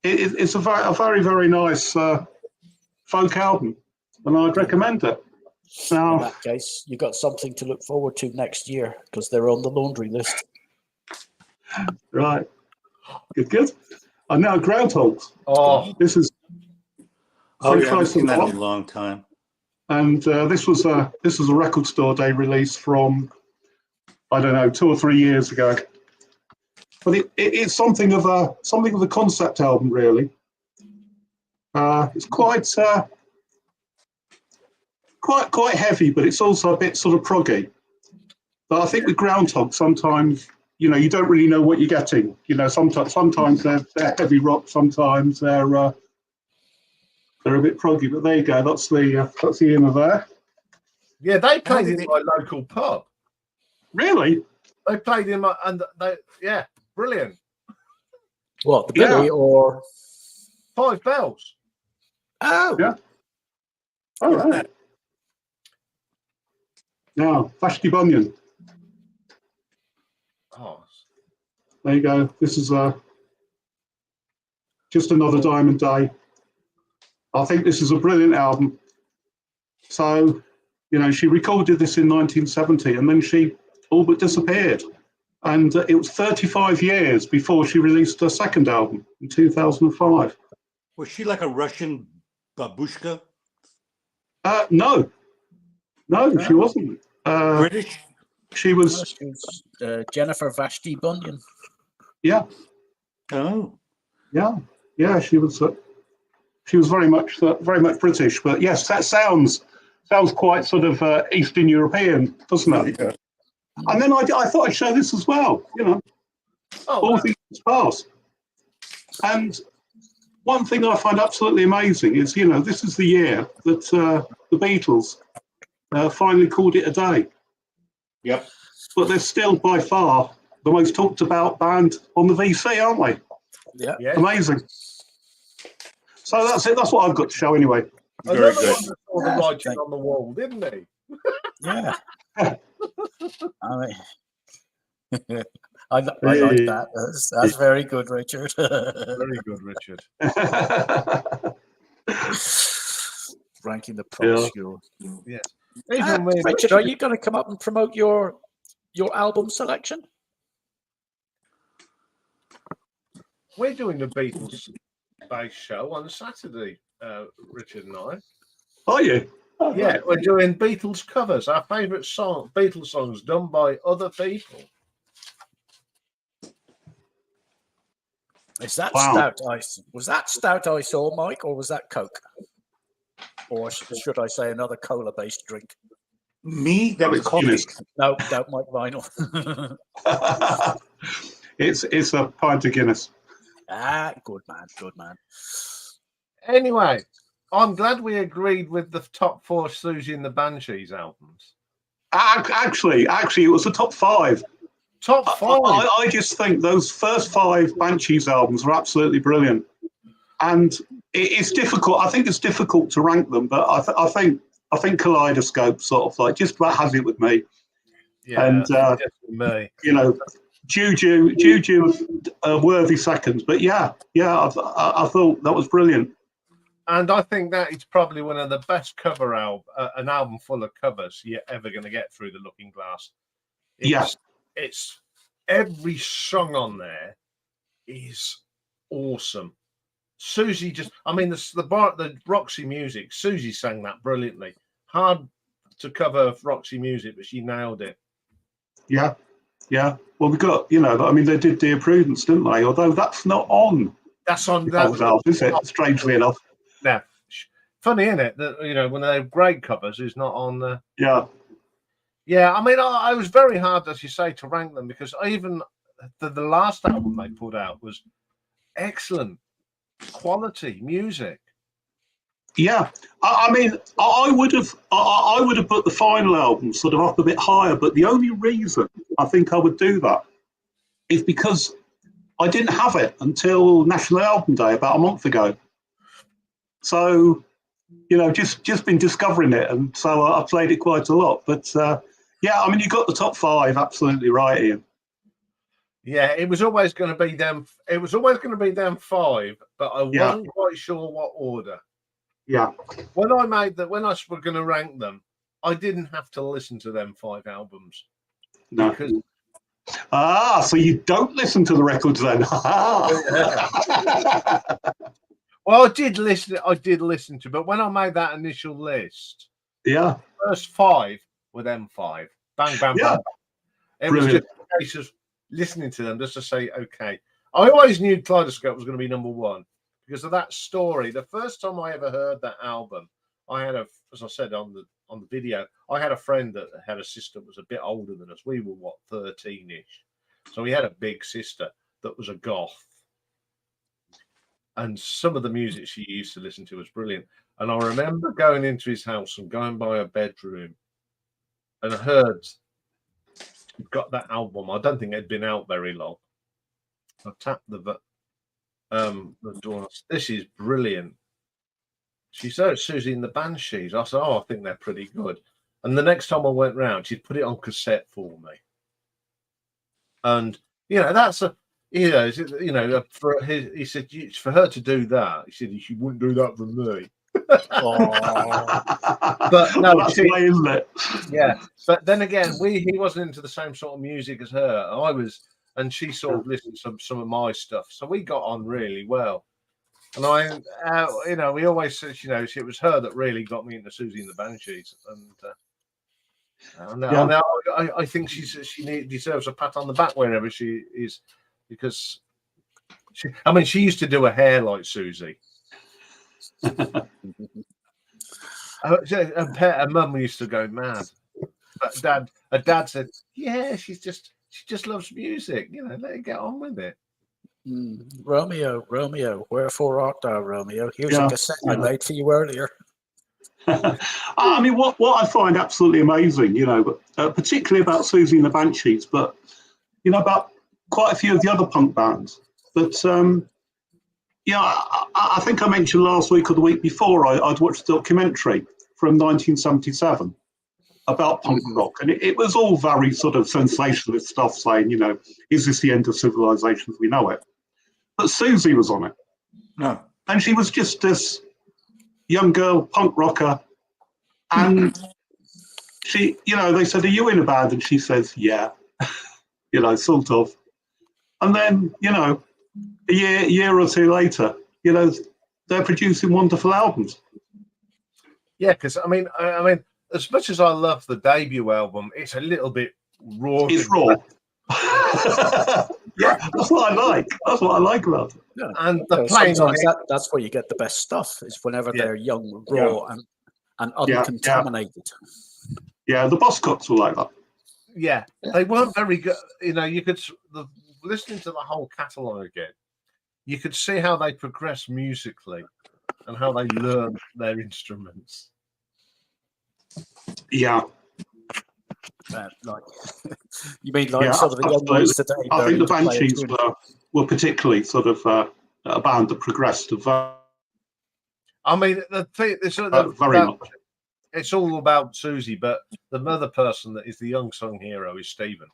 it's a very, very nice folk album, and I'd recommend it. Now, in that case, you've got something to look forward to next year because they're on the laundry list. Right. Good. And now Groundhogs. Oh, this is I haven't seen that in a long time. And this was a Record Store Day release from, I don't know, 2 or 3 years ago. But it's something of a concept album, really. It's quite heavy, but it's also a bit sort of proggy. But I think with Groundhog, sometimes you don't really know what you're getting. Sometimes they're heavy rock, sometimes they're a bit proggy. But there you go. That's the Ian of there. Yeah, they played in my local pub. Really? They played him, and yeah, brilliant. What, the Billy or 5 bells? Oh, Yeah. All right. Now, Vashti Bunyan. Oh, There you go. This is just another Diamond Day. I think this is a brilliant album. So, she recorded this in 1970 and then she all but disappeared. And it was 35 years before she released her second album in 2005. Was she like a Russian babushka? No, she wasn't. British? She was, she was Jennifer Vashti Bunyan. yeah, Oh. yeah. She was very much British. But yes, that sounds quite sort of Eastern European, doesn't it? Yeah. And then I thought I'd show this as well. All things past. And one thing I find absolutely amazing is, this is the year that the Beatles finally called it a day. Yep. But they're still by far the most talked about band on the VC, aren't they? Yeah. Amazing. So that's it. That's what I've got to show anyway. Very good. One that saw the writing on the wall, didn't he? Yeah. I mean, I like that. That's very good, Richard. Very good, Richard. Ranking the promiscule. Yes. Richard, are you going to come up and promote your album selection? We're doing the Beatles based show on Saturday, Richard and I. Are you? Oh, Yeah, right. we're doing Beatles covers, our favourite Beatles songs done by other people. Is that Wow. stout ice? Was that stout ice or Mike, or was that Coke? Or should I say another cola-based drink? Me? That was coffee. Guinness. No, Mike Vinyl. It's a pint of Guinness. Good man. Anyway, I'm glad we agreed with the top 4 Susie and the Banshees albums. Actually, it was the top 5. Top 5? I just think those first 5 Banshees albums are absolutely brilliant. And it's difficult. I think it's difficult to rank them, but I think Kaleidoscope sort of like just about has it with me. Yeah, and me. Juju worthy seconds. But yeah, I thought that was brilliant. And I think that is probably one of the best cover an album full of covers you're ever going to get through the Looking Glass. It's every song on there is awesome. Susie the Roxy music. Susie sang that brilliantly. Hard to cover Roxy music, but she nailed it. Yeah. Well, we got they did Dear Prudence, didn't they? Although that's not on. That's on that album, is it? Strangely enough. Yeah. Funny, isn't it? That when they have great covers, is not on the. Yeah. Yeah, I was very hard, as you say, to rank them because even the last album they put out was excellent quality music. Yeah, I would have put the final album sort of up a bit higher, but the only reason I think I would do that is because I didn't have it until National Album Day about a month ago. So, just been discovering it, and so I played it quite a lot. But you got the top 5 absolutely right, Ian. Yeah, it was always going to be them. It was always going to be them 5, but I wasn't quite sure what order. Yeah. When I was going to rank them, I didn't have to listen to them 5 albums. No. Because... so you don't listen to the records then? Well, I did listen to, but when I made that initial list, the first 5 were them 5. Bang, bang, bang. It was just a case of listening to them just to say, okay. I always knew Kaleidoscope was going to be number 1 because of that story. The first time I ever heard that album, I had as I said on the video, I had a friend that had a sister that was a bit older than us. We were 13-ish. So we had a big sister that was a goth. And some of the music she used to listen to was brilliant. And I remember going into his house and going by her bedroom and I heard got that album. I don't think it'd been out very long. I tapped the door. This is brilliant. She said Susie and the Banshees. I said, oh, I think they're pretty good. And the next time I went round, she'd put it on cassette for me. And that's he said for her to do that. He said she wouldn't do that for me. Oh, but no, that's the way, isn't it? Yeah, but then again, he wasn't into the same sort of music as her. I was, and she sort of listened to some of my stuff, so we got on really well. And we always said, it was her that really got me into Susie and the Banshees, and I think she deserves a pat on the back wherever she is, because she used to do her hair like Susie. Her mum used to go mad, but her dad said, "Yeah, she just loves music. Let her get on with it." Romeo, wherefore art thou, Romeo? Here's a cassette I made for you earlier. I mean, what I find absolutely amazing, particularly about Susie and the Banshees, but about quite a few of the other punk bands. But I think I mentioned last week or the week before I'd watched a documentary from 1977 about punk rock, and it was all very sort of sensationalist stuff, saying, is this the end of civilization as we know it? But Susie was on it. No. And she was just this young girl, punk rocker. And she, they said, are you in a band? And she says, yeah, sort of. And then, a year or two later, they're producing wonderful albums. Yeah, because I mean, as much as I love the debut album, it's a little bit raw. It's raw. Yeah, that's what I like. That's what I like about it. Yeah. And the playing sometimes that's where you get the best stuff, is whenever they're young, raw, and uncontaminated. Yeah, the Boss Cocks were like that. Yeah, they weren't very good. You could listening to the whole catalogue again, you could see how they progressed musically and how they learned their instruments. Yeah. You mean some of the young ones today? I think the Banshees were particularly sort of a band that progressed I mean, the thing, very much. It's all about Susie, but the other person that is the young song hero is Stephen.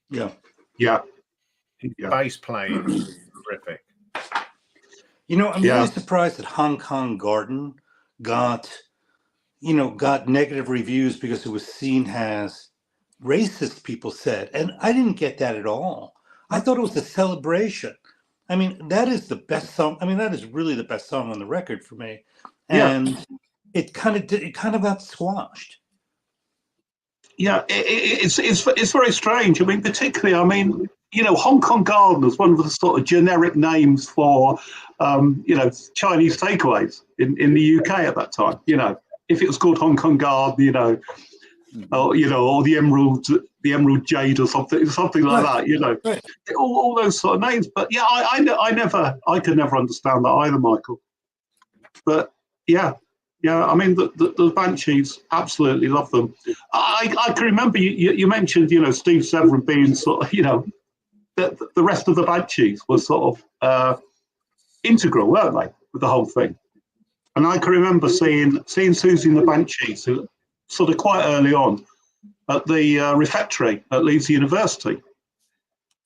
Yeah. Yeah. His bass playing is terrific. I'm really surprised that Hong Kong Garden got negative reviews because it was seen as racist, people said. And I didn't get that at all. I thought it was a celebration. I mean, that is the best song. I mean, that is really the best song on the record for me. And it kind of got squashed. Yeah, it's very strange. I mean, particularly, Hong Kong Garden is one of the sort of generic names for, Chinese takeaways in the UK at that time. If it was called Hong Kong Garden, or the Emerald Jade or something like that. Right. All those sort of names. But yeah, I could never understand that either, Michael. But yeah. I mean, the Banshees, absolutely love them. I can remember you mentioned, Steve Severin being sort of, the rest of the Banshees was sort of integral, weren't they, with the whole thing? And I can remember seeing Susie and the Banshees sort of quite early on at the refectory at Leeds University,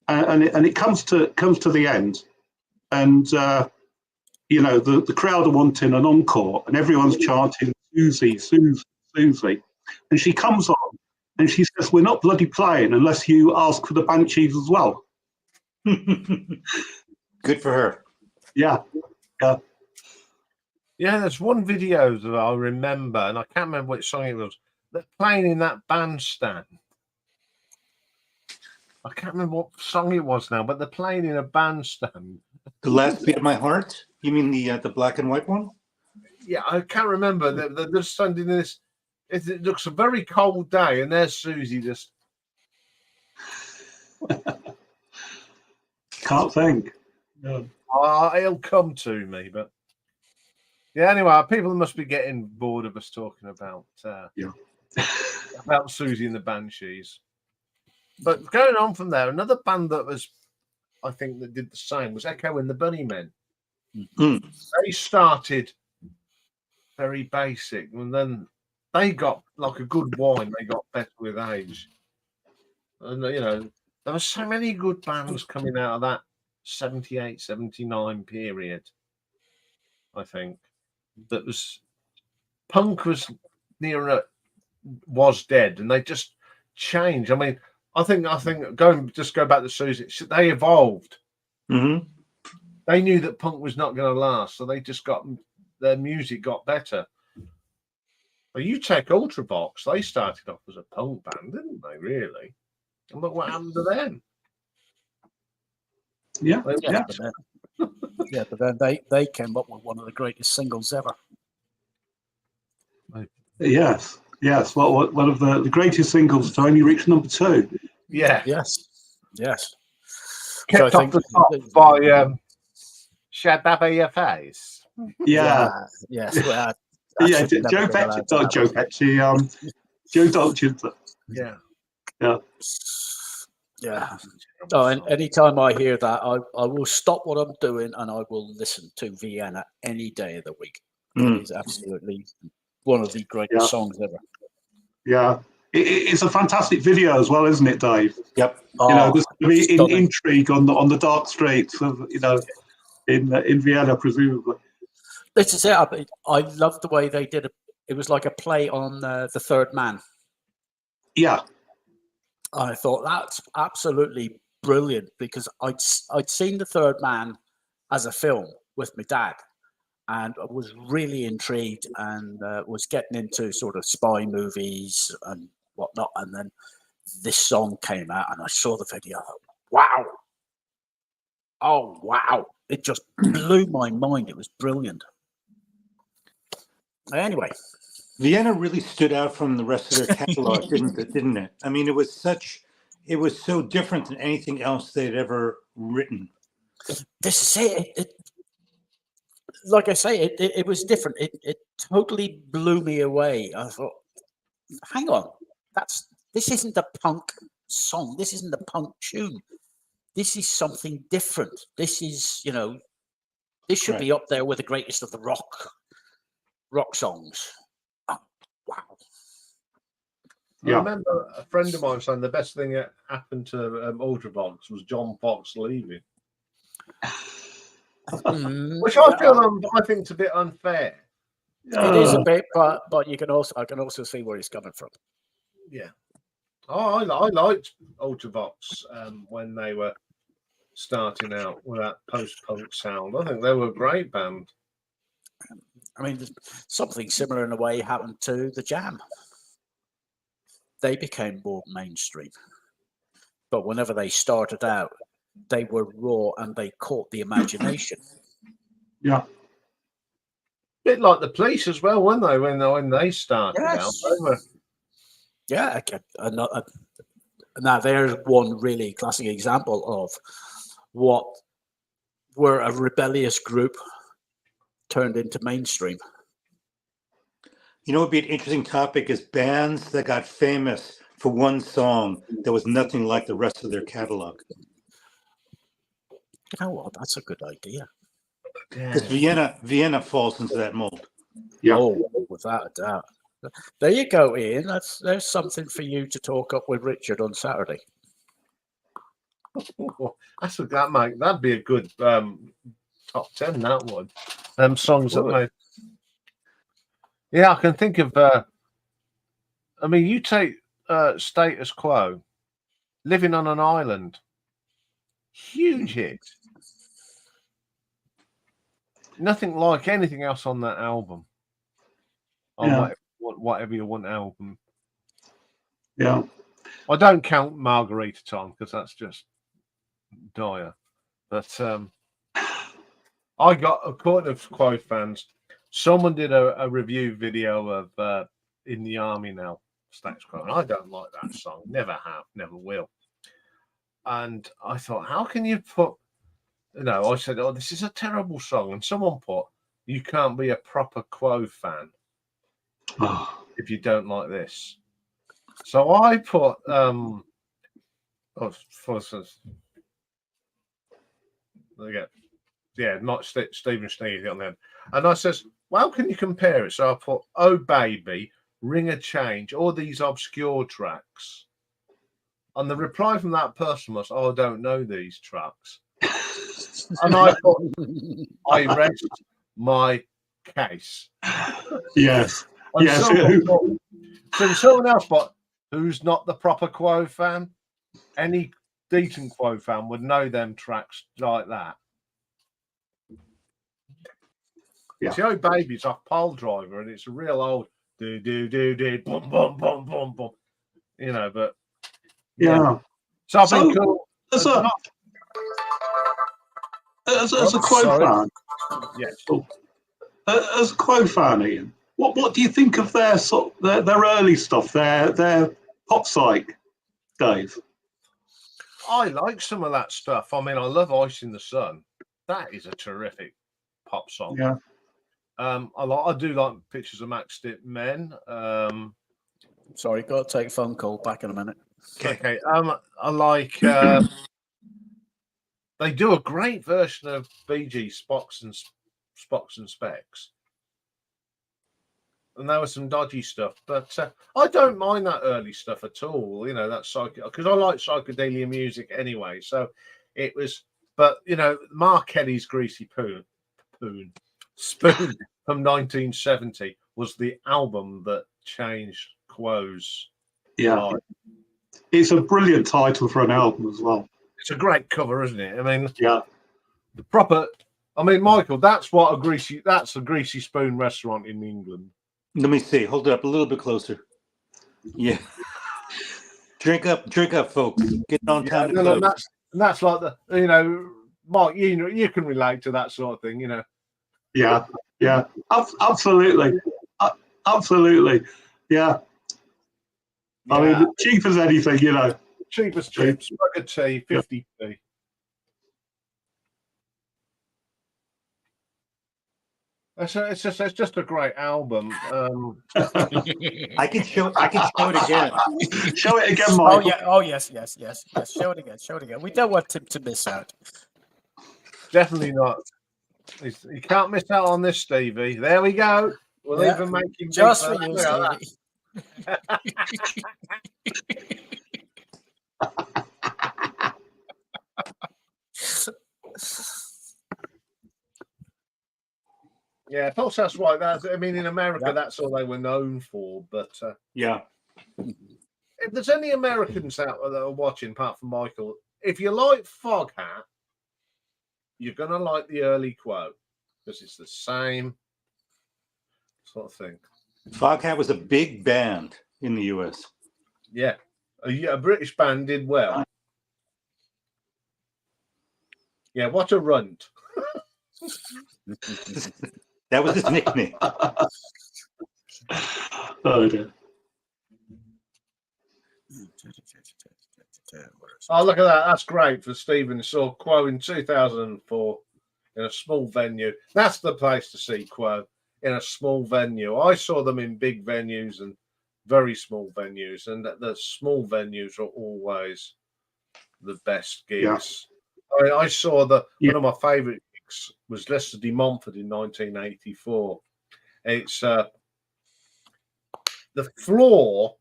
and it comes to the end, and. The crowd are wanting an encore, and everyone's chanting Susie, Susie, Susie. And she comes on and she says, we're not bloody playing unless you ask for the Banshees as well. Good for her. Yeah. Yeah, there's one video that I remember, and I can't remember which song it was. They're playing in that bandstand. I can't remember what song it was now, but they're playing in a bandstand. The Last Beat of My Heart? You mean the black and white one? Yeah, I can't remember. They're standing in this. It looks a very cold day, and there's Susie just. Can't think. No. It'll come to me, but yeah. Anyway, people must be getting bored of us talking about about Susie and the Banshees. But going on from there, another band that was, I think, that did the same was Echo and the Bunnymen. Mm. They started very basic, and then they got like a good wine. They got better with age, and there were so many good bands coming out of that 78, 79 period. I think that was punk was was dead, and they just changed. I mean, I think go back to Susie. They evolved. Mm-hmm. They knew that punk was not going to last, so they just their music got better. Well, you take Ultravox, they started off as a punk band, didn't they, really? And look what happened to them. Yeah, Yeah, but then they came up with one of the greatest singles ever. yes. Well, one of the greatest singles to only reach number 2. Yeah. Yes. Kept off the top by Shut Up Your Face. Yeah. Yes. Well, Yeah, Joe Pesci, not Joe Pesci, Joe Dolce. Yeah. Yeah. Oh, and anytime I hear that, I will stop what I'm doing and I will listen to Vienna any day of the week. It is absolutely one of the greatest songs ever. Yeah. It's a fantastic video as well, isn't it, Dave? Yep. There's going to be intrigue on the dark streets of, in Vienna, presumably. This is it. I love the way they did it. It was like a play on the Third Man. Yeah. I thought that's absolutely brilliant because I'd seen the Third Man as a film with my dad, and I was really intrigued and was getting into sort of spy movies and whatnot. And then this song came out, and I saw the video. I thought, wow! Oh wow! It just blew my mind. It was brilliant. Anyway, Vienna really stood out from the rest of their catalog, didn't it? I mean, it was so different than anything else they'd ever written. This is it. Like I say, it was different. It totally blew me away. I thought, hang on, this isn't a punk song. This isn't a punk tune. This is something different. This is, this should be up there with the greatest of the rock songs. Oh, wow. I remember a friend of mine saying the best thing that happened to Ultravox was John Fox leaving. Which I think is a bit unfair. It is a bit, but I can also see where he's coming from. Yeah. Oh, I liked Ultravox when they were starting out with that post-punk sound. I think they were a great band. I mean, something similar in a way happened to the Jam. They became more mainstream, but whenever they started out, they were raw and they caught the imagination. Yeah. Bit like the Police as well, weren't they? When they started out, they were. Yeah. Now there's one really classic example of what were a rebellious group turned into mainstream. You know, what would be an interesting topic is bands that got famous for one song that was nothing like the rest of their catalog. You know what? That's a good idea. Because Vienna falls into that mold. Yeah. Oh, without a doubt. There you go, Ian. There's something for you to talk up with Richard on Saturday. That'd be a good top 10. That one, songs that made. Yeah, I can think of. I mean, you take Status Quo, Living on an Island, huge hit. Nothing like anything else on that album. On whatever you want album. Yeah. I don't count Margarita Time because that's just dire. But I got, according to Quo fans, someone did a review video of In the Army Now, Status Quo, and I don't like that song. Never have, never will. And I thought, how can you put, I said, oh, this is a terrible song. And someone put, you can't be a proper Quo fan if you don't like this. So I put Oh, for instance, not Stephen Sneedy on them. And I says, well, how can you compare it? So I put, Oh Baby, Ring of Change, all these obscure tracks. And the reply from that person was, oh, I don't know these tracks. And I thought, I rest my case. Yes. And Yes. someone else, but who's not the proper Quo fan? Any decent Quo fan would know them tracks like that. Yeah. See, Oh Baby's off Pole Driver, and it's a real old do boom boom boom boom boom. You know, but Yeah. So I've been cool. As a Quo fan, Yes. As a Quo fan, Ian, what do you think of their early stuff, their pop psych days? I like some of that stuff. I mean, I love Ice in the Sun. That is a terrific pop song. Yeah. I do like Pictures of Matchstick Men. Sorry, got to take a phone call. Back in a minute. Okay. I like. They do a great version of Bee Gees, Spocks and Specs. And there was some dodgy stuff, but I don't mind that early stuff at all. You know, that's because I like psychedelia music anyway. So it was, but you know, Mark Kelly's Greasy Spoon from 1970 was the album that changed Quo's life. It's a brilliant title for an album as well. It's a great cover, isn't it? I mean, the proper. I mean, Michael, that's a Greasy Spoon restaurant in England. Let me see. Hold it up a little bit closer. Yeah. Drink up, folks. Get on time. That's like the, you know, Mark, you can relate to that sort of thing, you know. Yeah, absolutely, absolutely, yeah. I mean, cheap as anything, you know. Cheap as chips, mug of tea, 50p. It's just a great album. I can show it again. Show it again, Michael. Oh yes. Show it again. We don't want him to miss out. Definitely not. You can't miss out on this, Stevie. There we go. We'll even make him just for you, Stevie. Yeah, of course, that's right. I mean, in America, that's all they were known for. But if there's any Americans out there that are watching, apart from Michael, if you like Foghat, you're going to like the early Quo because it's the same sort of thing. Foghat was a big band in the US. Yeah, a British band did well. Yeah, what a runt. That was his nickname. Oh, dear. Oh, look at that. That's great for Stephen. Saw Quo in 2004 in a small venue. That's the place to see Quo, in a small venue. I saw them in big venues and very small venues, and the small venues are always the best gigs. I mean, I saw one of my favourite gigs was Lester de Montfort in 1984. It's the floor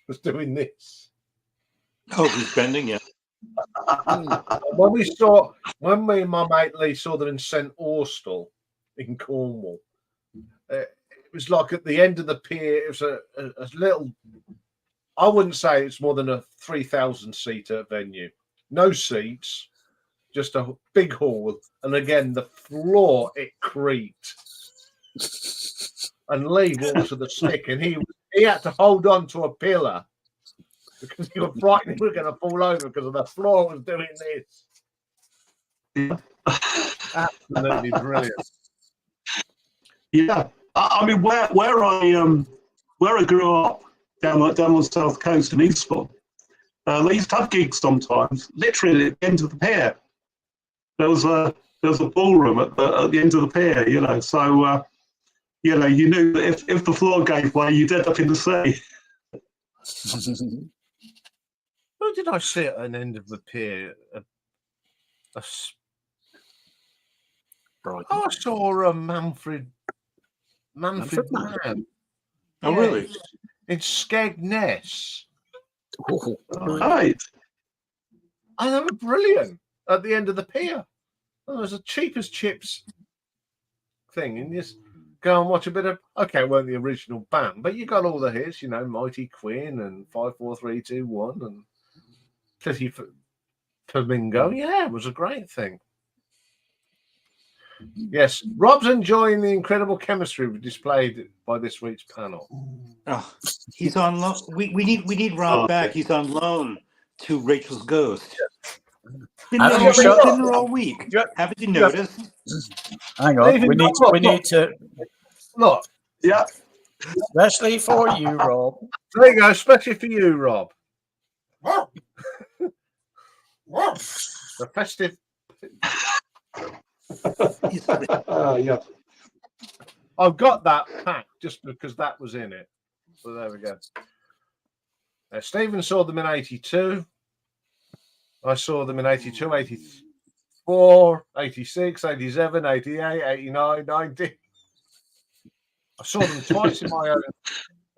was doing this. Oh, he's bending, yeah. When me and my mate Lee saw them in St Austell in Cornwall, it was like at the end of the pier. It was a little. I wouldn't say it's more than a 3,000-seater venue. No seats, just a big hall, and again the floor it creaked. And Lee walked to the stick, and he had to hold on to a pillar because he was frightened we were going to fall over because of the floor was doing this. Absolutely brilliant. Yeah, I mean, where I grew up down on the south coast in Eastbourne, they used to have gigs sometimes. Literally at the end of the pier, there was a ballroom at the end of the pier. You know, so you knew that if the floor gave way, you'd end up in the sea. Who did I see at an end of the pier? Brighton. I saw a Manfred Mann. Oh, really? In Skegness. Oh, Right. And they were brilliant at the end of the pier. And it was a cheap as chips thing. And just go and watch a bit of, okay, it weren't the original band, but you got all the hits, you know, Mighty Quinn and 5, 4, 3, 2, 1 and Cliffy Flamingo. Yeah, it was a great thing. Yes, Rob's enjoying the incredible chemistry displayed by this week's panel. Oh, he's on loan. We need Rob back. He's on loan to Rachel's Ghost. Been there all week. Haven't you noticed? Hang on, we need to. Look, Yeah. Especially for you, Rob. There you go, especially for you, Rob. The festive. Yeah. I've got that pack just because that was in it. So there we go. Stephen saw them in 82. I saw them in 82, 84, 86, 87, 88, 89, 90. I saw them twice in my own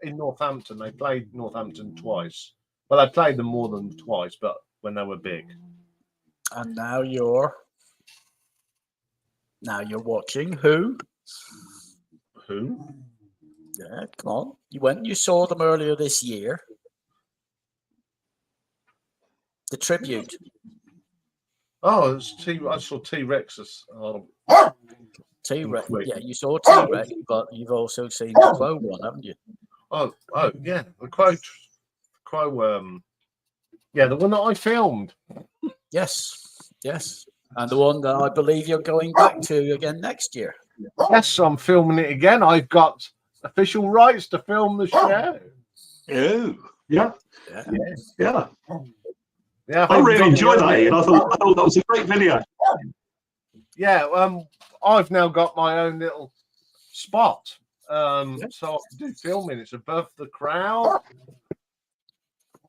in Northampton. They played Northampton twice. Well, I played them more than twice, but when they were big. And now you're watching who? Who? Yeah, come on. You saw them earlier this year. The tribute. Oh, I saw T-Rex. T-Rex. Yeah, you saw T-Rex, but you've also seen the Quo one, haven't you? Oh, yeah, the Quo. Yeah, the one that I filmed. Yes. And the one that I believe you're going back to again next year. Yes, I'm filming it again. I've got official rights to film the show. Oh, Yeah. Yeah, I really enjoyed that, Ian. I thought that was a great video. Yeah, I've now got my own little spot. So I can do filming. It's above the crowd.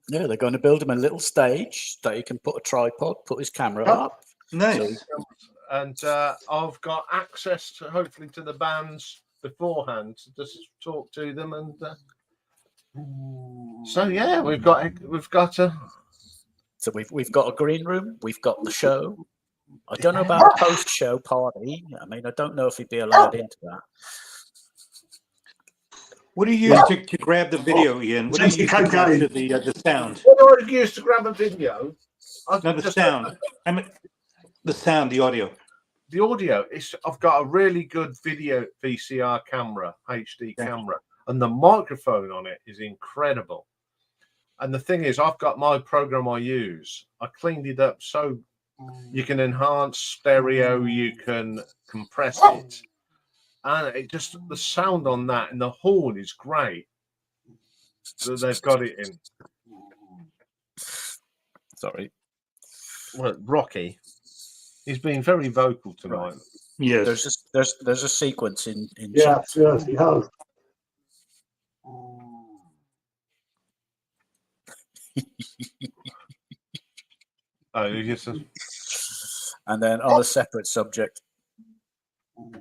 Yeah, they're going to build him a little stage that he can put a tripod, put his camera up. nice. And I've got access to hopefully to the bands beforehand to just talk to them. And so yeah, we've got a. So we've got a green room. We've got the show. I don't know about a post-show party. I mean, I don't know if he'd be allowed into that. What do you use to grab the video, Ian? What do you use to capture the sound? What do I use to grab a video? No, the sound. I mean, the sound, the audio. The audio is. I've got a really good video VCR camera, HD camera, and the microphone on it is incredible. And the thing is, I've got my program I use. I cleaned it up so you can enhance stereo, you can compress it, and it just the sound on that and the horn is great. So they've got it in. Sorry. Well, Rocky, he's been very vocal tonight. Right. Yes. There's a sequence in Yes, he has. Oh, yes. And then on a separate subject,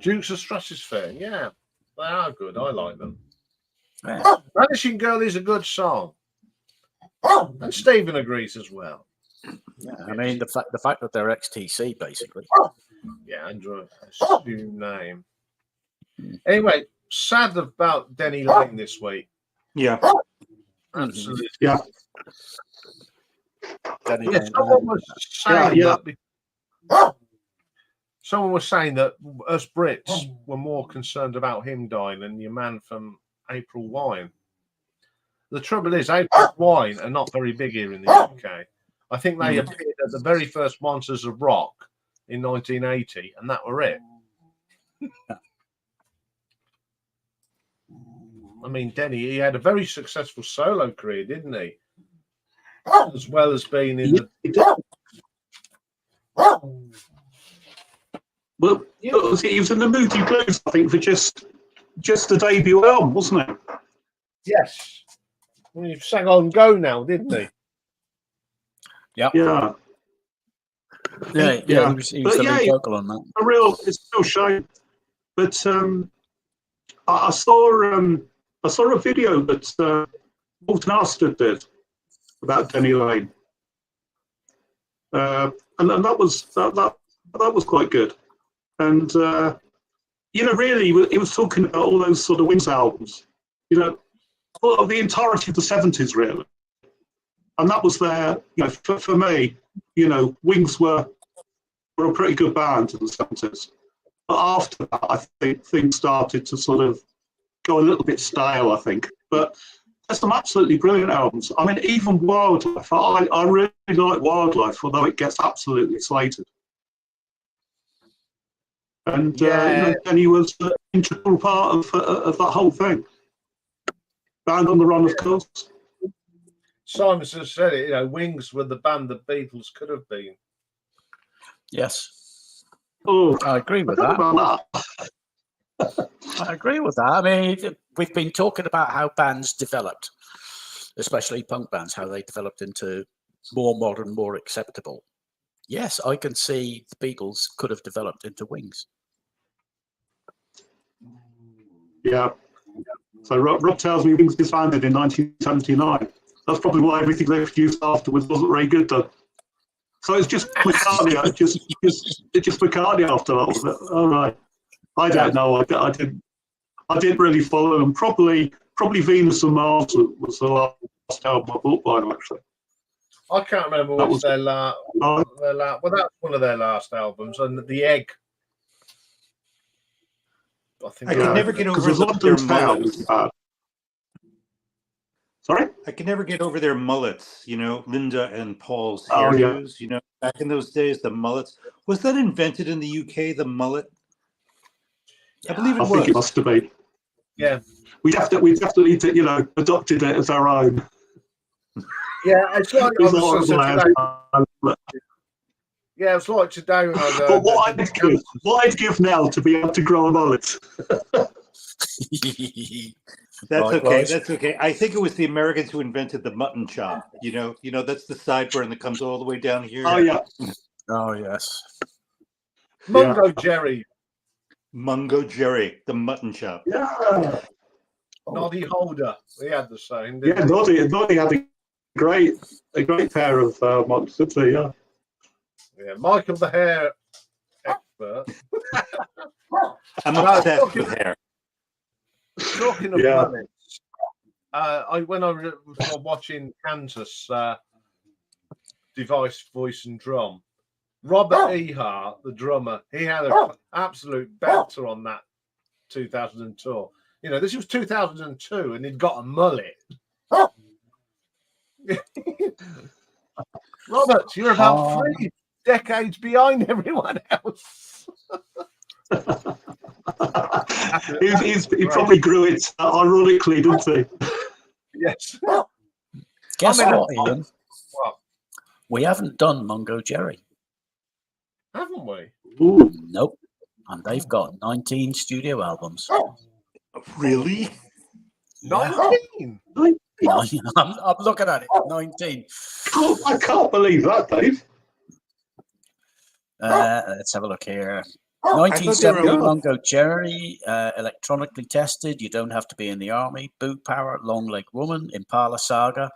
Dukes of Stratosphere. Yeah, they are good. I like them. yeah. Vanishing Girl is a good song, and Stephen agrees as well. Yeah, I mean the fact that they're XTC basically. Yeah, Andrew, assume name. Anyway, sad about Denny Lane this week. Yeah. Absolutely. Yeah. Yeah, someone was saying someone was saying that us Brits were more concerned about him dying than your man from April Wine. The trouble is, April Wine are not very big here in the UK. I think they appeared at the very first Monsters of Rock in 1980, and that were it. I mean, Denny, he had a very successful solo career, didn't he? As well as being in the... Well, he was in the Moody Blues, I think, for just the debut album, wasn't it? Yes. Well, he sang On Go Now, didn't he? Yeah. Yeah. Yeah. Yeah. He was But the yeah, lead vocal on that. it's a real shame. But I saw a video that Morton Astor did about Denny Lane, and that was quite good. And really, he was talking about all those sort of Wings albums, well, the entirety of the '70s, really. And that was their, for me, Wings were a pretty good band in the '70s. But after that, I think things started to sort of go a little bit stale, I think. But there's some absolutely brilliant albums. I mean, even Wildlife. I really like Wildlife, although it gets absolutely slated. And and he was an integral part of that whole thing. Band on the Run, of course. Simon just said it. Wings were the band the Beatles could have been. Yes. Oh, I agree with I don't that. know about that. I agree with that. I mean, we've been talking about how bands developed, especially punk bands, how they developed into more modern, more acceptable. Yes, I can see the Beatles could have developed into Wings. Yeah. So Rob tells me Wings disbanded in 1979. That's probably why everything they produced afterwards wasn't very good done. So it's just McCartney, just McCartney after that, was it? All right. I don't know. I didn't really follow them. Probably Venus and Mars was the last album I bought by them, actually. I can't remember which their last. Well, that's one of their last albums, and The Egg. I can never get over their mullets. Sorry? I can never get over their mullets, Linda and Paul's Oh, hairdos, back in those days, the mullets. Was that invented in the UK, the mullet? I believe it was. I think it must have been. Yeah. We definitely adopted it as our own. Yeah, it's like yeah, it's like today when I was. But what I'd give now to be able to grow a mullet. That's okay. That's okay. I think it was the Americans who invented the mutton chop. That's the sideburn that comes all the way down here. Oh yeah. Oh yes. Mungo Jerry. Mungo Jerry, the mutton chop. Yeah. Noddy Holder. He had the same. Yeah, Noddy had a great pair of muttons, didn't he? Yeah. Yeah, Michael the hair expert. I'm obsessed with hair. Talking of mullets, when I was watching Kansas Device, Voice and Drum, Robert Ehart, the drummer, he had an absolute belter on that 2000 tour. This was 2002, and he'd got a mullet. Robert, you're about 3 decades behind everyone else. he probably grew it ironically, didn't he? Yes. Guess what, Ian? What? We haven't done Mungo Jerry. Haven't we? Ooh. Nope. And they've got 19 studio albums. Really? 19? I'm looking at it. 19. I can't believe that, Dave. Let's have a look here. 1970 Mungo Jerry, electronically tested. You don't have to be in the army. Boot Power, Long Leg Woman, Impala Saga,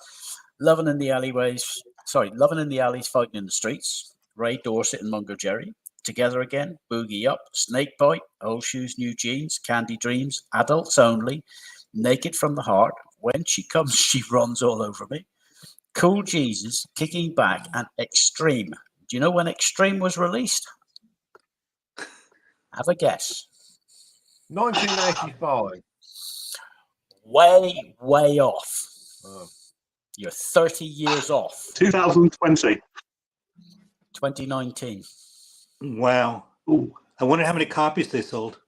Lovin' in the Alleys, Fighting in the Streets, Ray Dorset and Mungo Jerry, Together Again, Boogie Up, Snake Bite, Old Shoes, New Jeans, Candy Dreams, Adults Only, Naked from the Heart, When She Comes, She Runs All Over Me, Cool Jesus, Kicking Back, and Extreme. Do you know when Extreme was released? Have a guess. 1985. Way off. You're 30 years off. 2020. 2019. Wow. Ooh. I wonder how many copies they sold.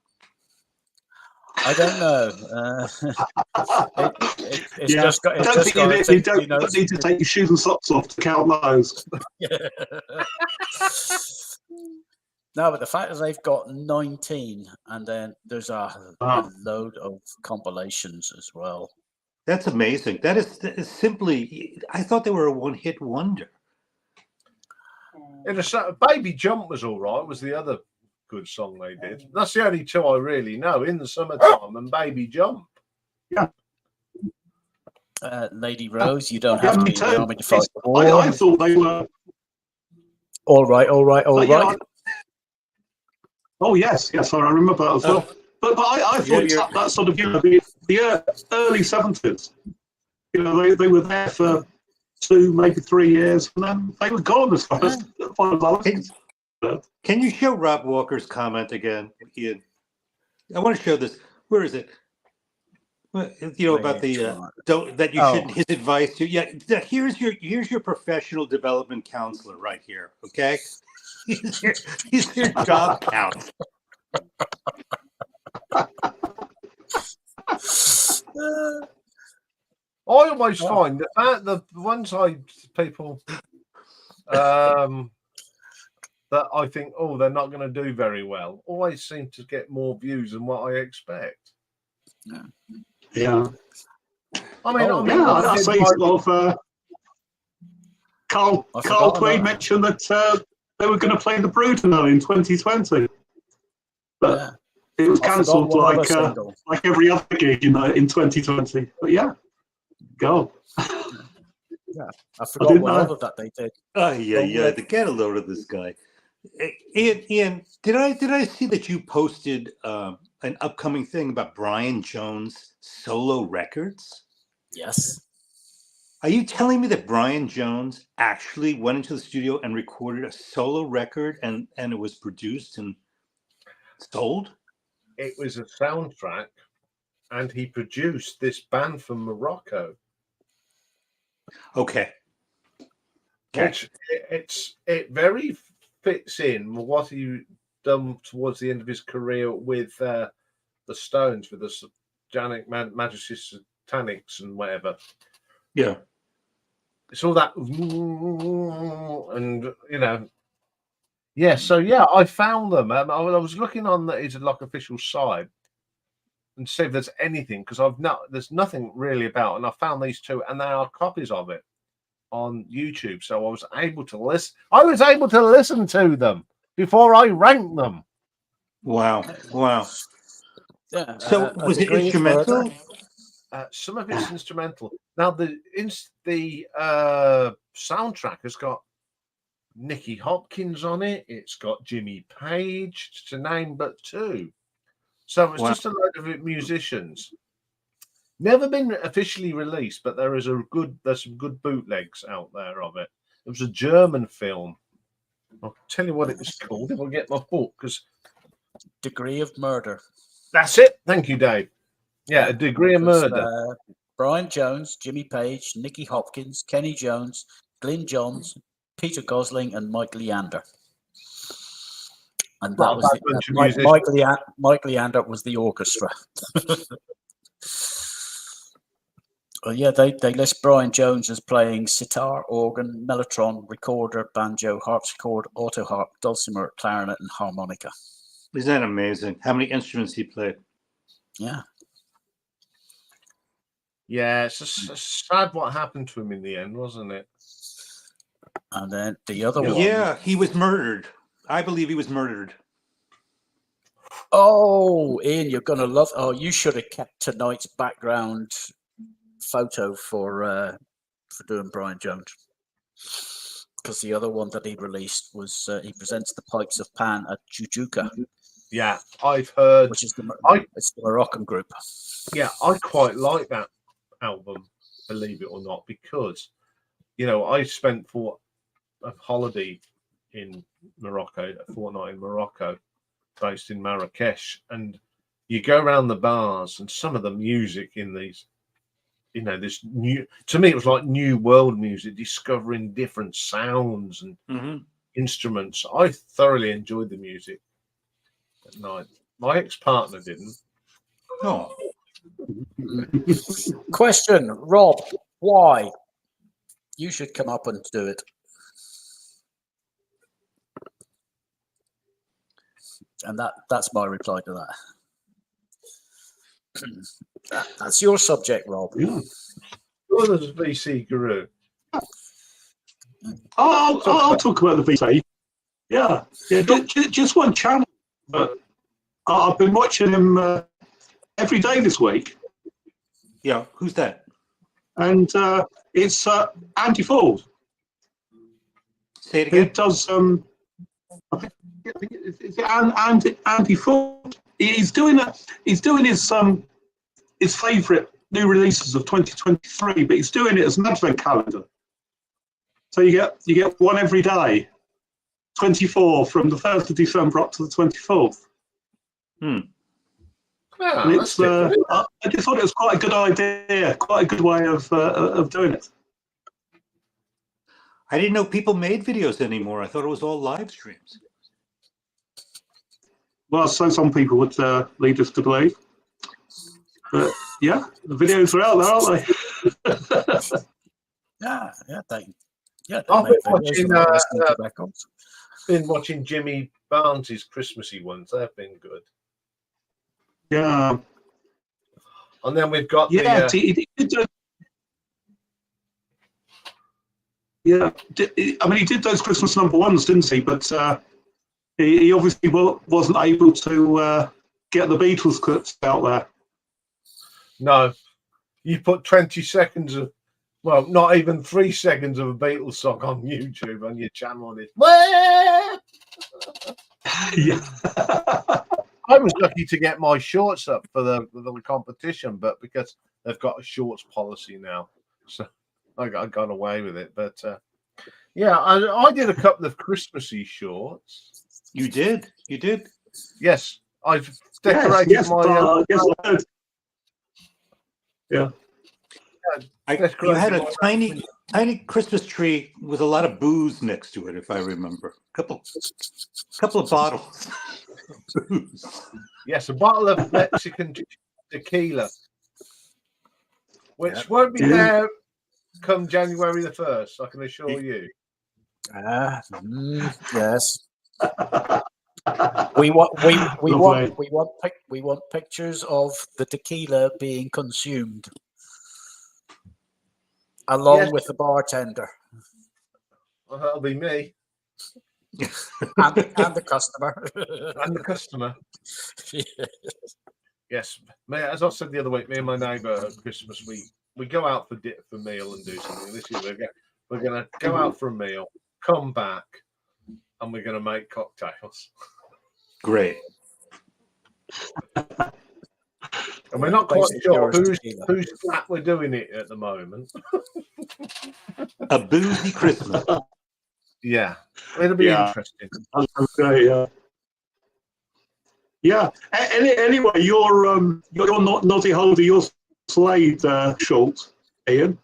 I don't know. It's just got. I don't think you don't need to take your shoes and socks off to count those. No, but the fact is they've got 19, and then there's a load of compilations as well. That's amazing. That is simply. I thought they were a one-hit wonder. Baby Jump was all right. Was the other good song they did. That's the only two I really know. In the Summertime and Baby Jump. Yeah. Lady Rose, you don't have to be in the army to fight the war. I thought they were. All right. Yeah, oh yes, I remember that as well. But I thought that sort of the early 70s. They were there for 2, maybe 3 years, and then they were gone as far as Can you show Rob Walker's comment again, Ian? I want to show this. Where is it? About the that you shouldn't. His advice to here's your professional development counselor right here. Okay, he's your job counselor. I always find that the ones people that I think, they're not going to do very well, always seem to get more views than what I expect. Yeah. I say Carl Tweed mentioned that they were going to play the Brudenell in 2020, but it was cancelled like every other gig in 2020. But go. Yeah, I forgot what other that they did. To get a load of this guy. Ian, did I see that you posted an upcoming thing about Brian Jones solo records? Yes. Are you telling me that Brian Jones actually went into the studio and recorded a solo record and it was produced and sold? It was a soundtrack, and he produced this band from Morocco. Okay. Which it very fits in with what he done towards the end of his career with the Stones, with the Satanic Majesty Satanics and whatever. Yeah. It's all that, and I found them. I was looking on his official site and see if there's anything, because there's nothing really about, and I found these two, and there are copies of it on YouTube, so I was able to listen. I was able to listen to them before I ranked them. Wow. Yeah. So was it instrumental? Some of it's instrumental. Now the soundtrack has got Nicky Hopkins on it. It's got Jimmy Page, to name but two. So it's just a load of musicians. Never been officially released, but there's some good bootlegs out there of it. It was a German film. I'll tell you what it was called if I get my book, because Degree of Murder. That's it. Thank you, Dave. Yeah, A Degree of Murder. Brian Jones, Jimmy Page, Nicky Hopkins, Kenny Jones, Glyn Johns, Peter Gosling, and Mike Leander. And that was Mike Leander was the orchestra. Well, yeah, they list Brian Jones as playing sitar, organ, mellotron, recorder, banjo, harpsichord, autoharp, dulcimer, clarinet, and harmonica. Isn't that amazing? How many instruments he played? Yeah. Yeah, it's sad what happened to him in the end, wasn't it? And then the other one. Yeah, he was murdered. I believe he was murdered. Oh, Ian, you're going to love... Oh, you should have kept tonight's background photo for doing Brian Jones, because the other one that he released was he presents the Pipes of Pan at Jujuka. Yeah, I've heard, which is it's the Moroccan group. Yeah, I quite like that album, believe it or not, because I spent for a holiday in Morocco, a fortnight in Morocco, based in Marrakesh, and you go around the bars, and some of the music in these, this new, to me, it was like new world music, discovering different sounds and instruments. I thoroughly enjoyed the music at night. My ex-partner didn't. Oh. Question, Rob, why? You should come up and do it. And that's my reply to that. That's your subject, Rob. Yeah. Well, there's VC Guru. I'll talk about the VC. Yeah, just one channel, but I've been watching him every day this week, Yeah, who's that? and it's Andy Ford Say it who again. does. I think it's Andy Ford. He's doing his favourite new releases of 2023, but he's doing it as an advent calendar. So you get one every day, 24 from the 1st of December up to the 24th. Yeah, And that's different. I just thought it was quite a good idea, quite a good way of doing it. I didn't know people made videos anymore. I thought it was all live streams. Well, so some people would lead us to believe. But yeah, the videos are out there, aren't they? I've They been make videos and they're listening to watching, records. been watching Jimmy Barnes's Christmassy ones. They've been good. Yeah. And then we've got Yeah, the. he did do, yeah. I mean, he did those Christmas number ones, didn't he? But he obviously wasn't able to get the Beatles clips out there. No, you put 20 seconds of, well, not even 3 seconds of a Beatles song on YouTube on your channel, and it's. Yeah. I was lucky to get my shorts up for the competition, but because they've got a shorts policy now, so I got away with it. But yeah, I did a couple of Christmassy shorts. You did? You did? Yes, I've decorated Yes, my. yes, I heard. Yeah. You had a tiny Christmas tree with a lot of booze next to it, if I remember. Couple of bottles. Booze. Yes, a bottle of Mexican tequila, which won't be there come January the 1st. I can assure you. Yes. We want pictures of the tequila being consumed, along with the bartender Well, that'll be me and the customer. and the customer. Yes, as I said the other week, me and my neighbour at Christmas we go out for meal and do something. This year we're gonna go out for a meal, come back, and we're gonna make cocktails. Great. And we're not quite sure whose flat we're doing it at the moment. A boozy Christmas. Yeah, it'll be interesting. Okay, yeah. Anyway, you're not Noddy Holder, you're Slade Schultz, Ian.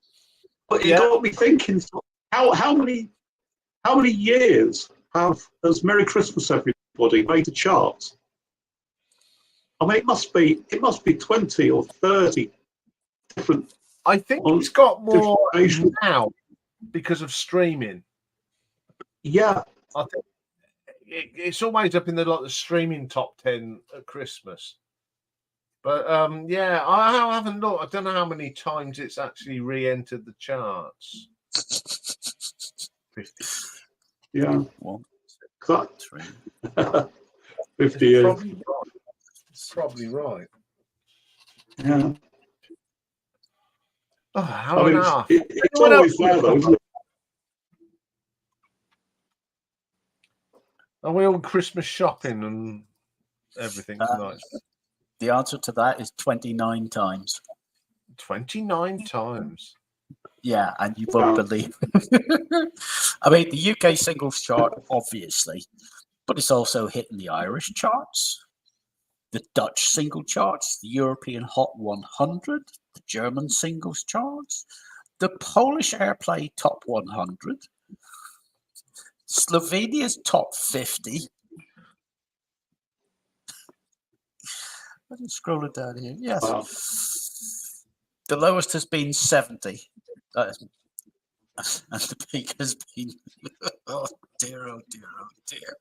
But it got me thinking: how many years has Merry Christmas Everybody made the charts? I mean, it must be 20 or 30 different. I think it's got more now because of streaming. Yeah, I think it's always up in the streaming top 10 at Christmas. But yeah, I haven't looked. I don't know how many times it's actually re-entered the charts. 50. Yeah. 1, 3. 50 years. Probably right. Yeah. Oh, how an hour. It's always there, though, isn't it? Are we all Christmas shopping and everything tonight? The answer to that is 29 times. 29 times. Yeah, and you won't believe. I mean, the UK singles chart, obviously, but it's also hitting the Irish charts, the Dutch single charts, the European Hot 100, the German singles charts, the Polish Airplay Top 100, Slovenia's Top 50. I'm scrolling down here. Yes. Wow. The lowest has been 70. And the peak has been, oh dear, oh dear, oh dear.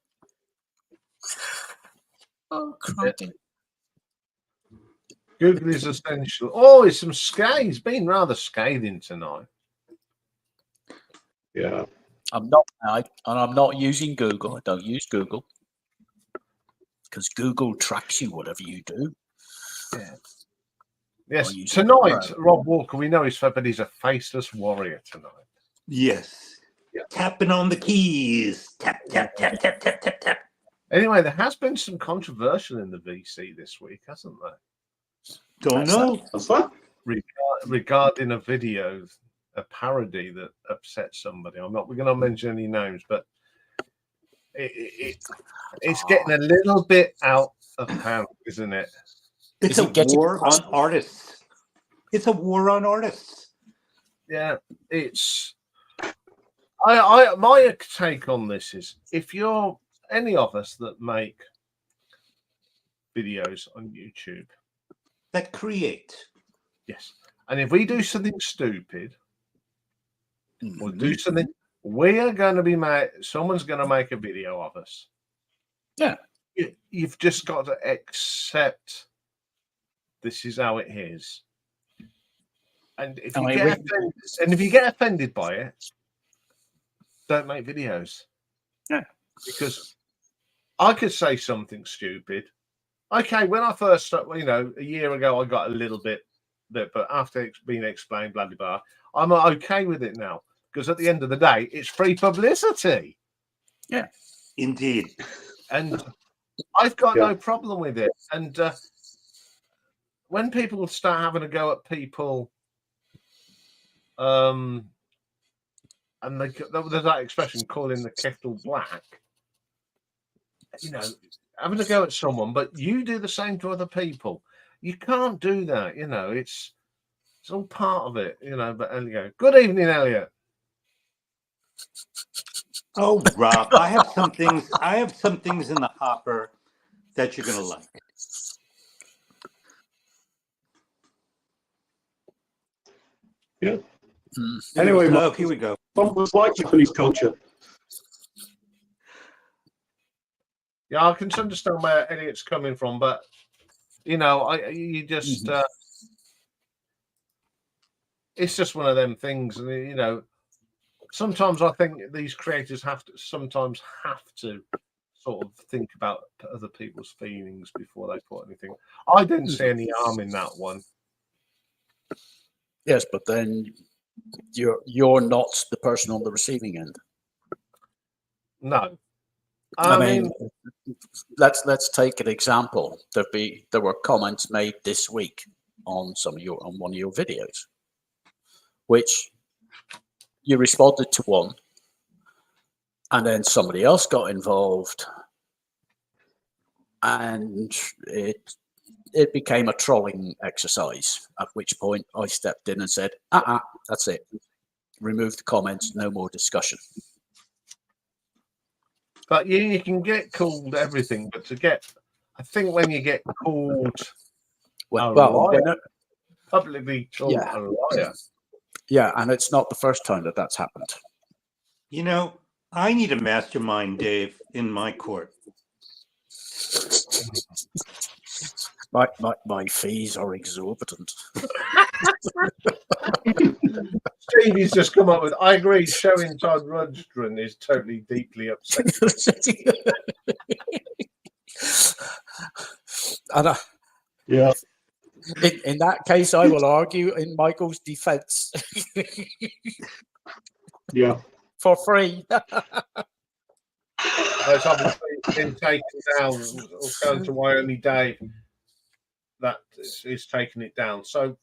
Oh, crikey. Google is essential. Oh, it's some scathing. It's been rather scathing tonight. Yeah. I'm not, and I'm not using Google. I don't use Google because Google tracks you, whatever you do. Yeah. Yes, use tonight, it. Rob Walker, we know he's fat, but he's a faceless warrior tonight. Yes. Yeah. Tapping on the keys. Tap, tap, tap, tap, tap, tap, tap. Anyway, there has been some controversial in the VC this week, hasn't there? Don't know. What's that? Regarding a video, a parody that upset somebody. We're going to mention any names, but it's getting a little bit out of hand, isn't it? It's a war on artists. It's a war on artists. Yeah, it's. My take on this is, if you're any of us that make videos on YouTube, That create. yes, and if we do something stupid or do something, we are going to be someone's going to make a video of us. Yeah, you've just got to accept this is how it is. And if you get offended by it, don't make videos. Yeah, because I could say something stupid. Okay, when I first started, a year ago, I got a little bit, but after it's been explained, blah, blah, blah, I'm okay with it now. Because at the end of the day, it's free publicity. Yeah, indeed. And I've got no problem with it. And when people start having a go at people, and there's that expression, calling the kettle black, having a go at someone, but you do the same to other people. You can't do that, it's all part of it, but Elliot. Good evening, Elliot. Oh, Rob, I have some things in the hopper that you're gonna like. Yeah. Anyway, here we go. What was like Japanese culture? Yeah, I can understand where Elliot's coming from, but it's just one of them things, and sometimes I think these creators have to sort of think about other people's feelings before they put anything. I didn't see any harm in that one. Yes, but then you're not the person on the receiving end. No. I mean, let's take an example. There were comments made this week on one of your videos, which you responded to one, and then somebody else got involved, and it became a trolling exercise. At which point I stepped in and said, that's it. Remove the comments, no more discussion. But you can get called everything, but I think when you get called publicly called a liar. Yeah, and it's not the first time that's happened. I need a mastermind, Dave, in my court. My fees are exorbitant. Stevie's just come up with, I agree, showing Todd Rudgren is totally deeply upsetting. And in that case, I will argue in Michael's defense. Yeah. For free. It's obviously been taken down, or going to Wyoming Dave, that is taking it down. So,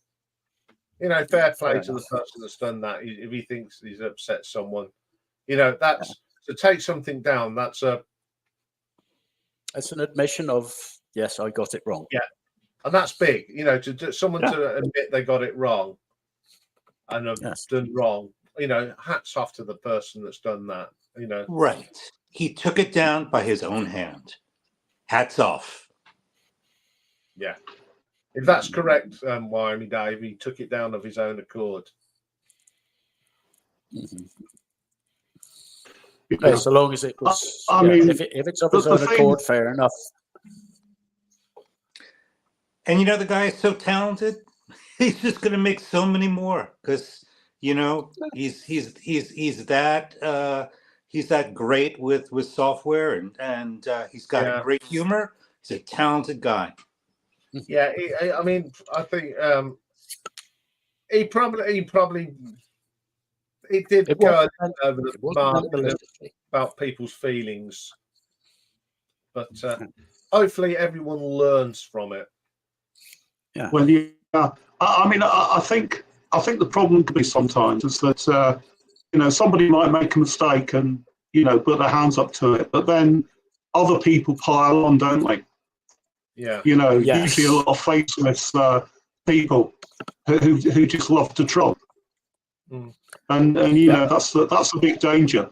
fair play to the person that's done that. If he thinks he's upset someone, that's to take something down. It's an admission of, yes, I got it wrong. Yeah, and that's big. To someone to admit they got it wrong and have done wrong. Hats off to the person that's done that. Right. He took it down by his own hand. Hats off. Yeah. If that's correct, Wyoming Dave, he took it down of his own accord. Mm-hmm. Yeah, so long as it was, if it's of his own accord, fair enough. And the guy is so talented, he's just going to make so many more because, You know, he's that great with software, and he's got a great humor. He's a talented guy. Yeah, I mean, I think he probably it did It go wasn't over the it wasn't mark meant maliciously. about people's feelings, but hopefully everyone learns from it. Yeah. Well, yeah. I mean, I think the problem could be sometimes is that somebody might make a mistake and put their hands up to it, but then other people pile on, don't they? Yeah. Yes. Usually a lot of faceless people who just love to troll, and that's a big danger.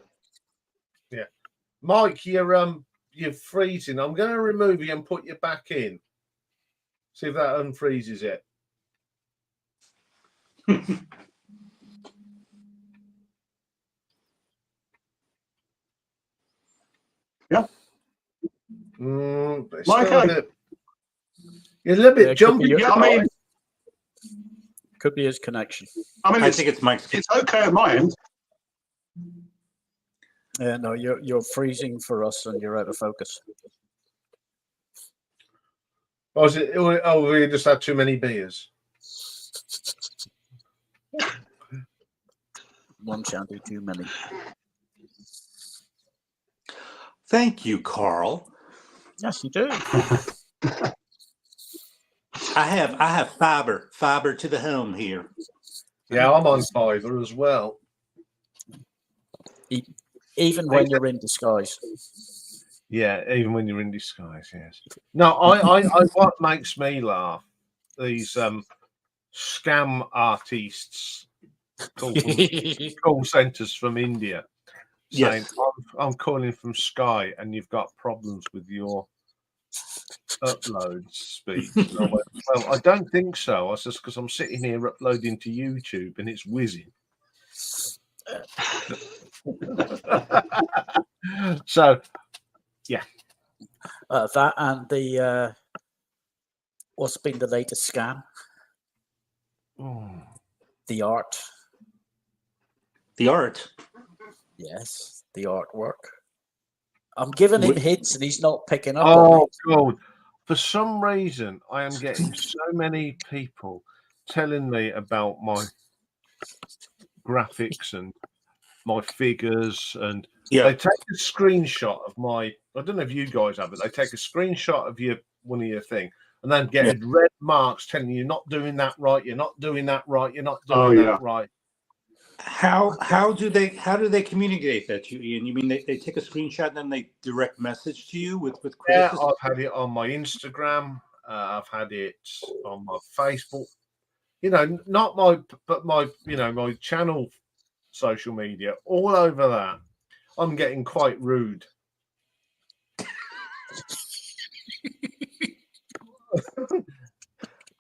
Yeah, Mike, you're freezing. I'm going to remove you and put you back in. See if that unfreezes it. Yeah. Mike, you're a little bit jumpy. Yeah, I mean, could be his connection. I mean, I think it's Mike's. It's okay at my end. Yeah, no, you're freezing for us, and you're out of focus. Oh, is it? Oh, we just had too many beers. One shanty too many. Thank you, Carl. Yes, you do. I have fiber to the home here. Yeah, I'm on Fiverr as well. Even when you're in disguise. Yeah, even when you're in disguise, yes. No, I what makes me laugh, these scam artists call centers from India saying, Yes. I'm calling from Sky and you've got problems with your upload speed. I went, well, I don't think so. I said, because I'm sitting here uploading to YouTube and it's whizzing. So, yeah. That and the what's been the latest scam? The art. The art. Yes, the artwork. I'm giving him hints and he's not picking up on Oh, it. God. For some reason, I am getting so many people telling me about my graphics and my figures, and they take a screenshot of my. I don't know if you guys have it. They take a screenshot of one of your thing, and then get red marks telling you you're not doing that right. You're not doing that right. You're not doing that right. How do they communicate that to you, Ian? You mean they take a screenshot and then they direct message to you with criticism? Yeah, I've had it on my Instagram. I've had it on my Facebook. Not my channel social media, all over that. I'm getting quite rude.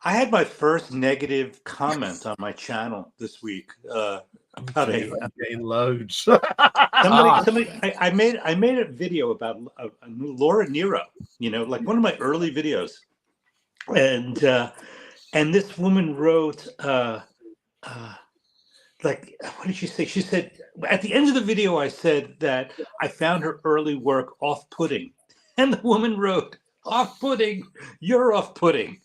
I had my first negative comment on my channel this week. I'm getting loads. Somebody, I made a video about Laura Nero, like one of my early videos, and this woman wrote, like, what did she say? She said, at the end of the video, I said that I found her early work off-putting, and the woman wrote, "Off-putting, you're off-putting."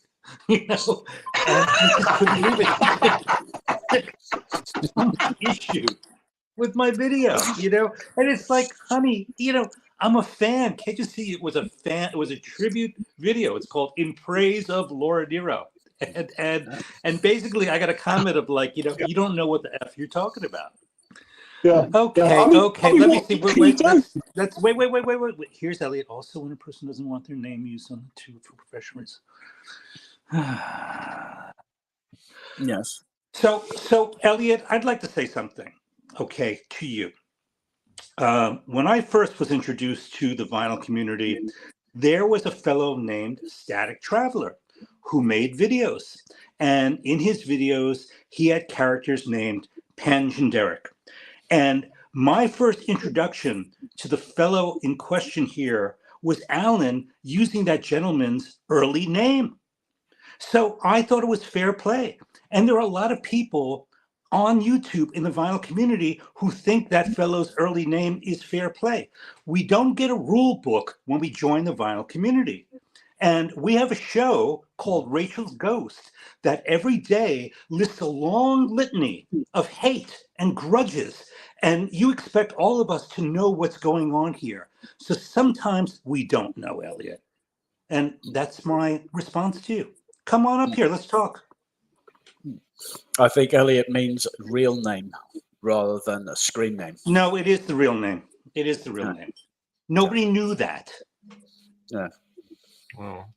And I just couldn't believe it. Issue with my video, and it's like, honey, I'm a fan. Can't you see? It was a tribute video. It's called "In Praise of Laura Nero," and basically, I got a comment of like, you don't know what the F you're talking about. Yeah. Okay. Let me see. Wait. Here's Elliot. Also, when a person doesn't want their name used on the tube for professional reasons. Yes. So Elliot, I'd like to say something, okay, to you. When I first was introduced to the vinyl community, there was a fellow named Static Traveler who made videos. And in his videos, he had characters named Penge and Derek. And my first introduction to the fellow in question here was Alan using that gentleman's early name. So I thought it was fair play. And there are a lot of people on YouTube in the vinyl community who think that fellow's early name is fair play. We don't get a rule book when we join the vinyl community. And we have a show called Rachel's Ghost that every day lists a long litany of hate and grudges. And you expect all of us to know what's going on here. So sometimes we don't know, Elliot. And that's my response to you. Come on up here, let's talk. I think Elliot means real name rather than a screen name. No, it is the real name. It is the real name. Nobody knew that. Yeah. Well,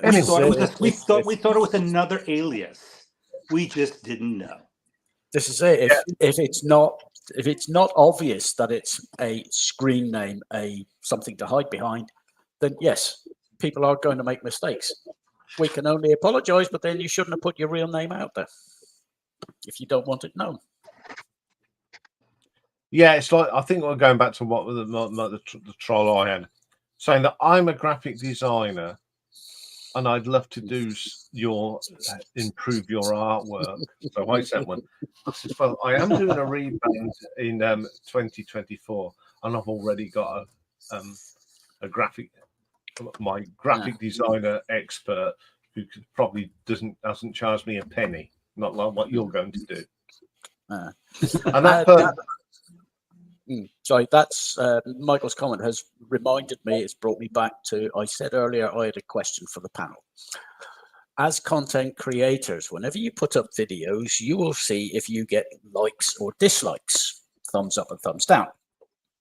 We anyway, thought it was another alias. We just didn't know. This is it. If it's not obvious that it's a screen name, something to hide behind, then yes, people are going to make mistakes. We can only apologize, but then you shouldn't have put your real name out there if you don't want it known. yeah, it's like, I think we're going back to what the troll I had, saying that I'm a graphic designer and I'd love to do improve your artwork. So I sent one. I said, well, I am doing a rebrand in 2024, and I've already got a graphic, my graphic designer expert who probably hasn't charged me a penny, not like what you're going to do. And that Sorry, that's Michael's comment has reminded me, it's brought me back to, I said earlier I had a question for the panel. As content creators, whenever you put up videos, you will see if you get likes or dislikes, thumbs up and thumbs down.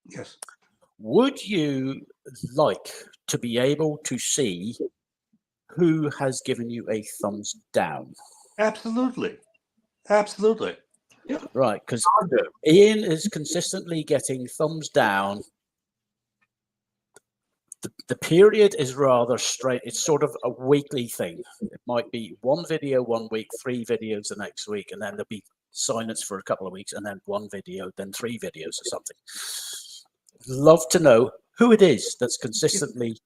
Yes. Would you like to be able to see who has given you a thumbs down? Absolutely. Absolutely. Right, because Iain is consistently getting thumbs down. The period is rather straight. It's sort of a weekly thing. It might be one video 1 week, 3 videos the next week, and then there'll be silence for a couple of weeks, and then 1 video, then 3 videos or something. Love to know who it is that's consistently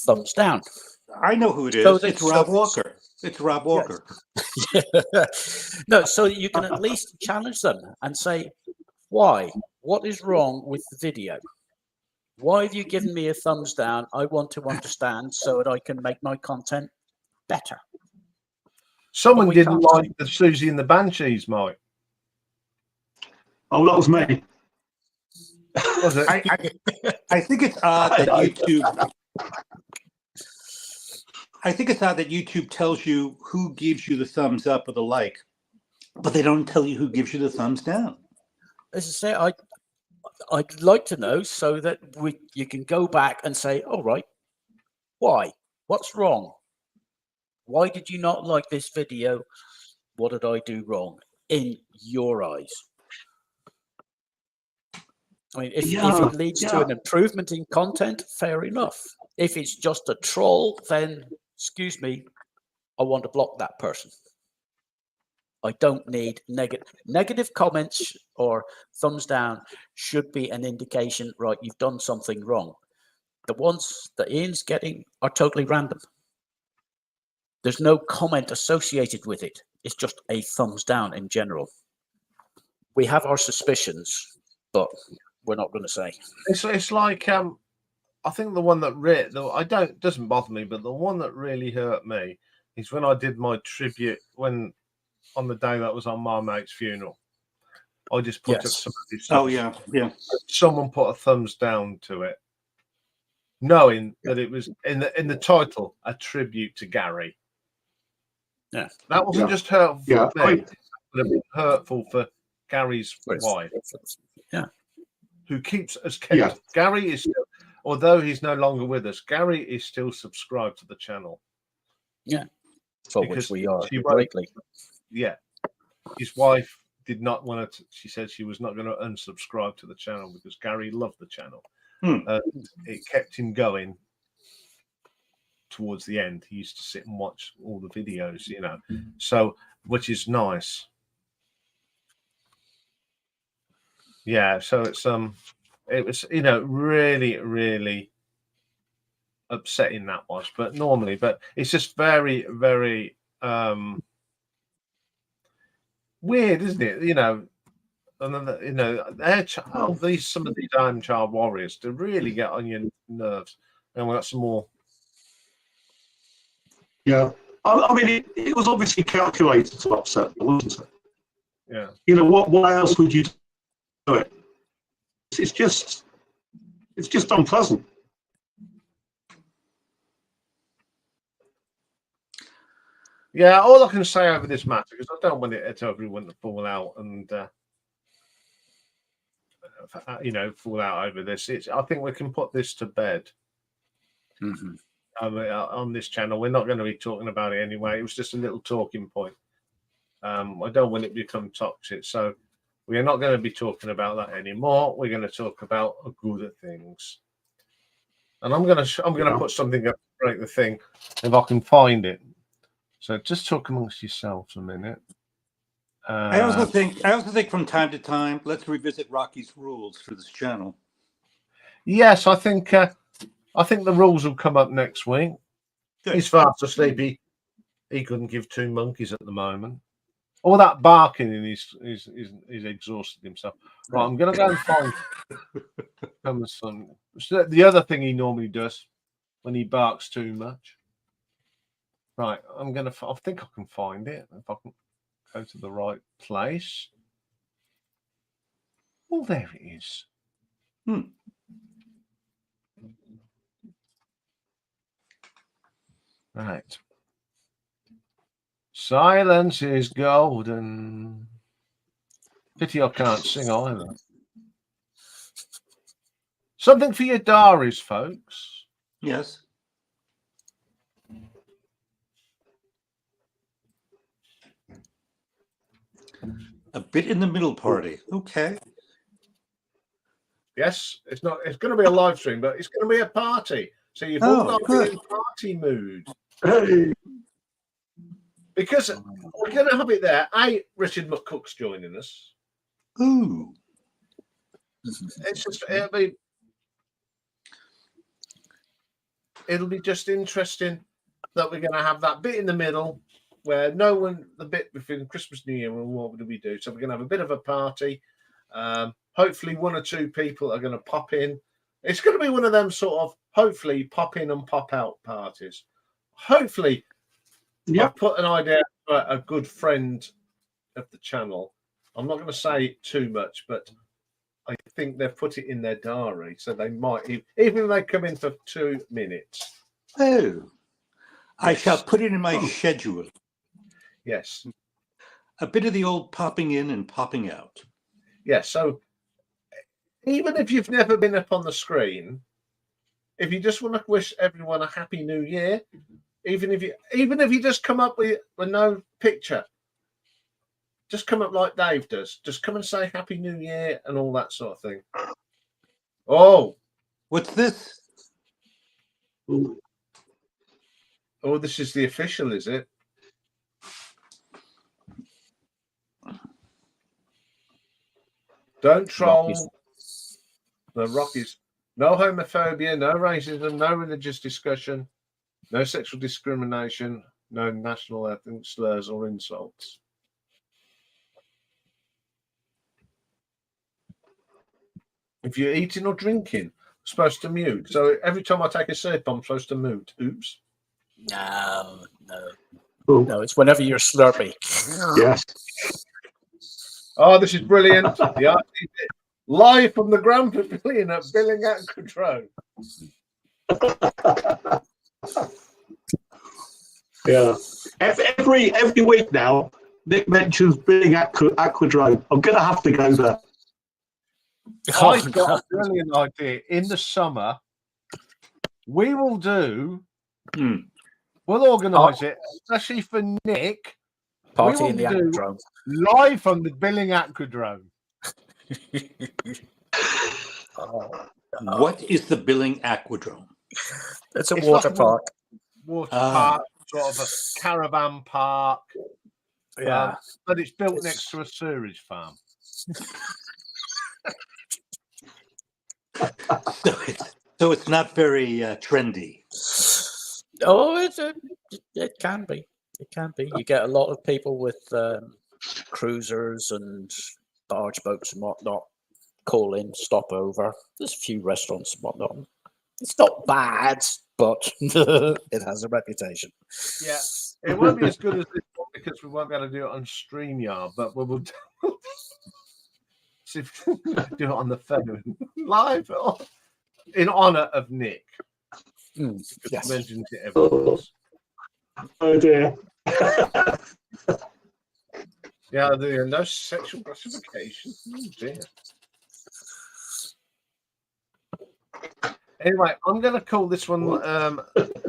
thumbs down. I know who it is. So it's Rob Walker. It's Rob Walker. Yes. No, so you can at least challenge them and say, why? What is wrong with the video? Why have you given me a thumbs down? I want to understand so that I can make my content better. someone didn't like the Susie and the Banshees, Mike. Oh, that was me. Was it? I think it's odd that YouTube. I think it's odd that YouTube tells you who gives you the thumbs up or the like, but they don't tell you who gives you the thumbs down. As I say, I'd like to know so that you can go back and say, all right, why? What's wrong? Why did you not like this video? What did I do wrong in your eyes? I mean, if it leads to an improvement in content, fair enough. If it's just a troll, then excuse me, I want to block that person. I don't need negative comments or thumbs down should be an indication, right, you've done something wrong. The ones that Iain's getting are totally random. There's no comment associated with it. It's just a thumbs down in general. We have our suspicions, but we're not going to say. It's like I think the one that doesn't bother me, but the one that really hurt me is when I did my tribute on the day that was on my mate's funeral. I just put up somebody's stuff. Oh yeah. Someone put a thumbs down to it, knowing that it was in the title a tribute to Gary. Yeah, that wasn't just hurtful for me, but hurtful for Gary's wife. Yeah, who keeps us kept. Yeah. Gary is, although he's no longer with us, Gary is still subscribed to the channel. Yeah, for which we are greatly. Yeah, his wife did not want to. She said she was not going to unsubscribe to the channel because Gary loved the channel. It kept him going towards the end. He used to sit and watch all the videos, so which is nice. Yeah, so it was really, really upsetting that was, but normally, but it's just very, very weird, isn't it? You know, and you know, some of these Iron Child warriors to really get on your nerves. And we got some more. Yeah. I mean, it was obviously calculated to upset them, wasn't it? Yeah. You know, why else would you do it? It's just unpleasant. Yeah, all I can say over this matter, because I don't want it to everyone to fall out and you know, fall out over this. I think we can put this to bed. Mm-hmm. On this channel. We're not going to be talking about it anyway. It was just a little talking point. I don't want it to become toxic, so we are not going to be talking about that anymore. We're going to talk about good things. And I'm going to put something up to break the thing if I can find it. So just talk amongst yourselves a minute. I also think from time to time, let's revisit Rocky's rules for this channel. Yes, I think the rules will come up next week. Good. He's fast asleep. He couldn't give two monkeys at the moment. All that barking and he's exhausted himself. Right, I'm going to go and find some. The other thing he normally does when he barks too much. Right, I think I can find it if I can go to the right place. Oh, there it is. Right. Silence is golden. Pity I can't sing either. Something for your diaries, folks. Yes. A bit in the middle party. Okay. Yes, it's going to be a live stream, but it's going to be a party. So you've all got to be in party mood. Hey. Because we're going to have it there. Richard McCook's joining us. Ooh. It's just it'll be just interesting that we're going to have that bit in the middle where the bit between Christmas and New Year, what do we do? So we're going to have a bit of a party. Hopefully one or two people are going to pop in. It's going to be one of them sort of hopefully pop in and pop out parties. Hopefully, I've put an idea for a good friend of the channel. I'm not going to say too much, but I think they've put it in their diary, so they might, even if they come in for 2 minutes. Oh, I shall put it in my schedule. Yes. A bit of the old popping in and popping out. Yes. So even if you've never been up on the screen, if you just want to wish everyone a happy New Year, even if you just come up with no picture, just come up like Dave does. Just come and say Happy New Year and all that sort of thing. Oh, what's this? Oh, this is the official, is it? Don't troll the Rockies. No homophobia, no racism, no religious discussion, no sexual discrimination, no national ethnic slurs or insults. If you're eating or drinking, I'm supposed to mute. So every time I take a sip, I'm supposed to mute. Oops. No. No, it's whenever you're slurpy. Yes. Oh, this is brilliant. The RTV live from the Grand Pavilion at Billing Aquadrome. Yeah. Every week now, Nick mentions Billing Aquadrome. I'm going to have to go there. I've got a brilliant idea. In the summer, we will do. We'll organise it, especially for Nick. Party in the Aquadrome. Live from the Billing Aquadrome. What is the Billing Aquadrome? It's a water park. Water park, sort of a caravan park. Yeah. But it's built next to a sewage farm. So it's not very trendy. Oh, it can be. It can be. You get a lot of people with cruisers and barge boats and whatnot call in, stop over. There's a few restaurants and whatnot. It's not bad, but it has a reputation. Yeah, it won't be as good as this one because we won't be able to do it on StreamYard, but we will see if we can do it on the phone live in honor of Nick. Yes. He mentions it every Oh dear. Yeah, there no sexual gratification. Oh dear. Anyway, I'm going to call this one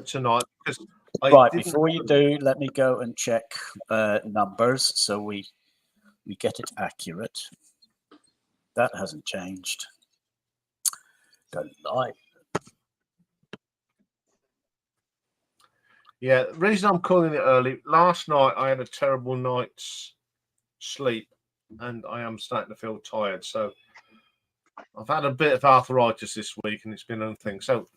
tonight because Right, before you do, let me go and check numbers so we get it accurate. That hasn't changed. Don't lie. Yeah, the reason I'm calling it early, last night I had a terrible night's sleep and I am starting to feel tired. So I've had a bit of arthritis this week and it's been a thing. So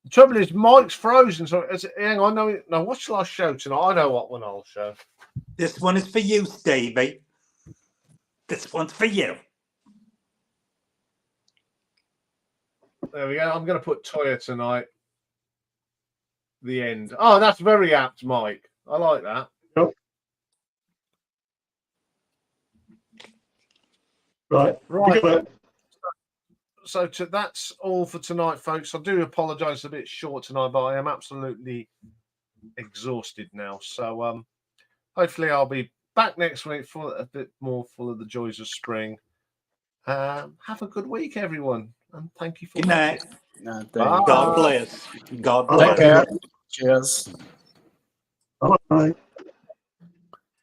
the trouble is, Mike's frozen. So hang on, no, what shall I show tonight? I know what one I'll show. This one is for you, Stevie. This one's for you. There we go. I'm going to put Toya tonight. The end. Oh, that's very apt, Mike. I like that. Yep. Right. So that's all for tonight, folks. I do apologise a bit short tonight, but I am absolutely exhausted now. So hopefully I'll be back next week for a bit more full of the joys of spring. Have a good week, everyone, and thank you for Good night. Bye. God bless. God Take bless. care. Cheers. Bye.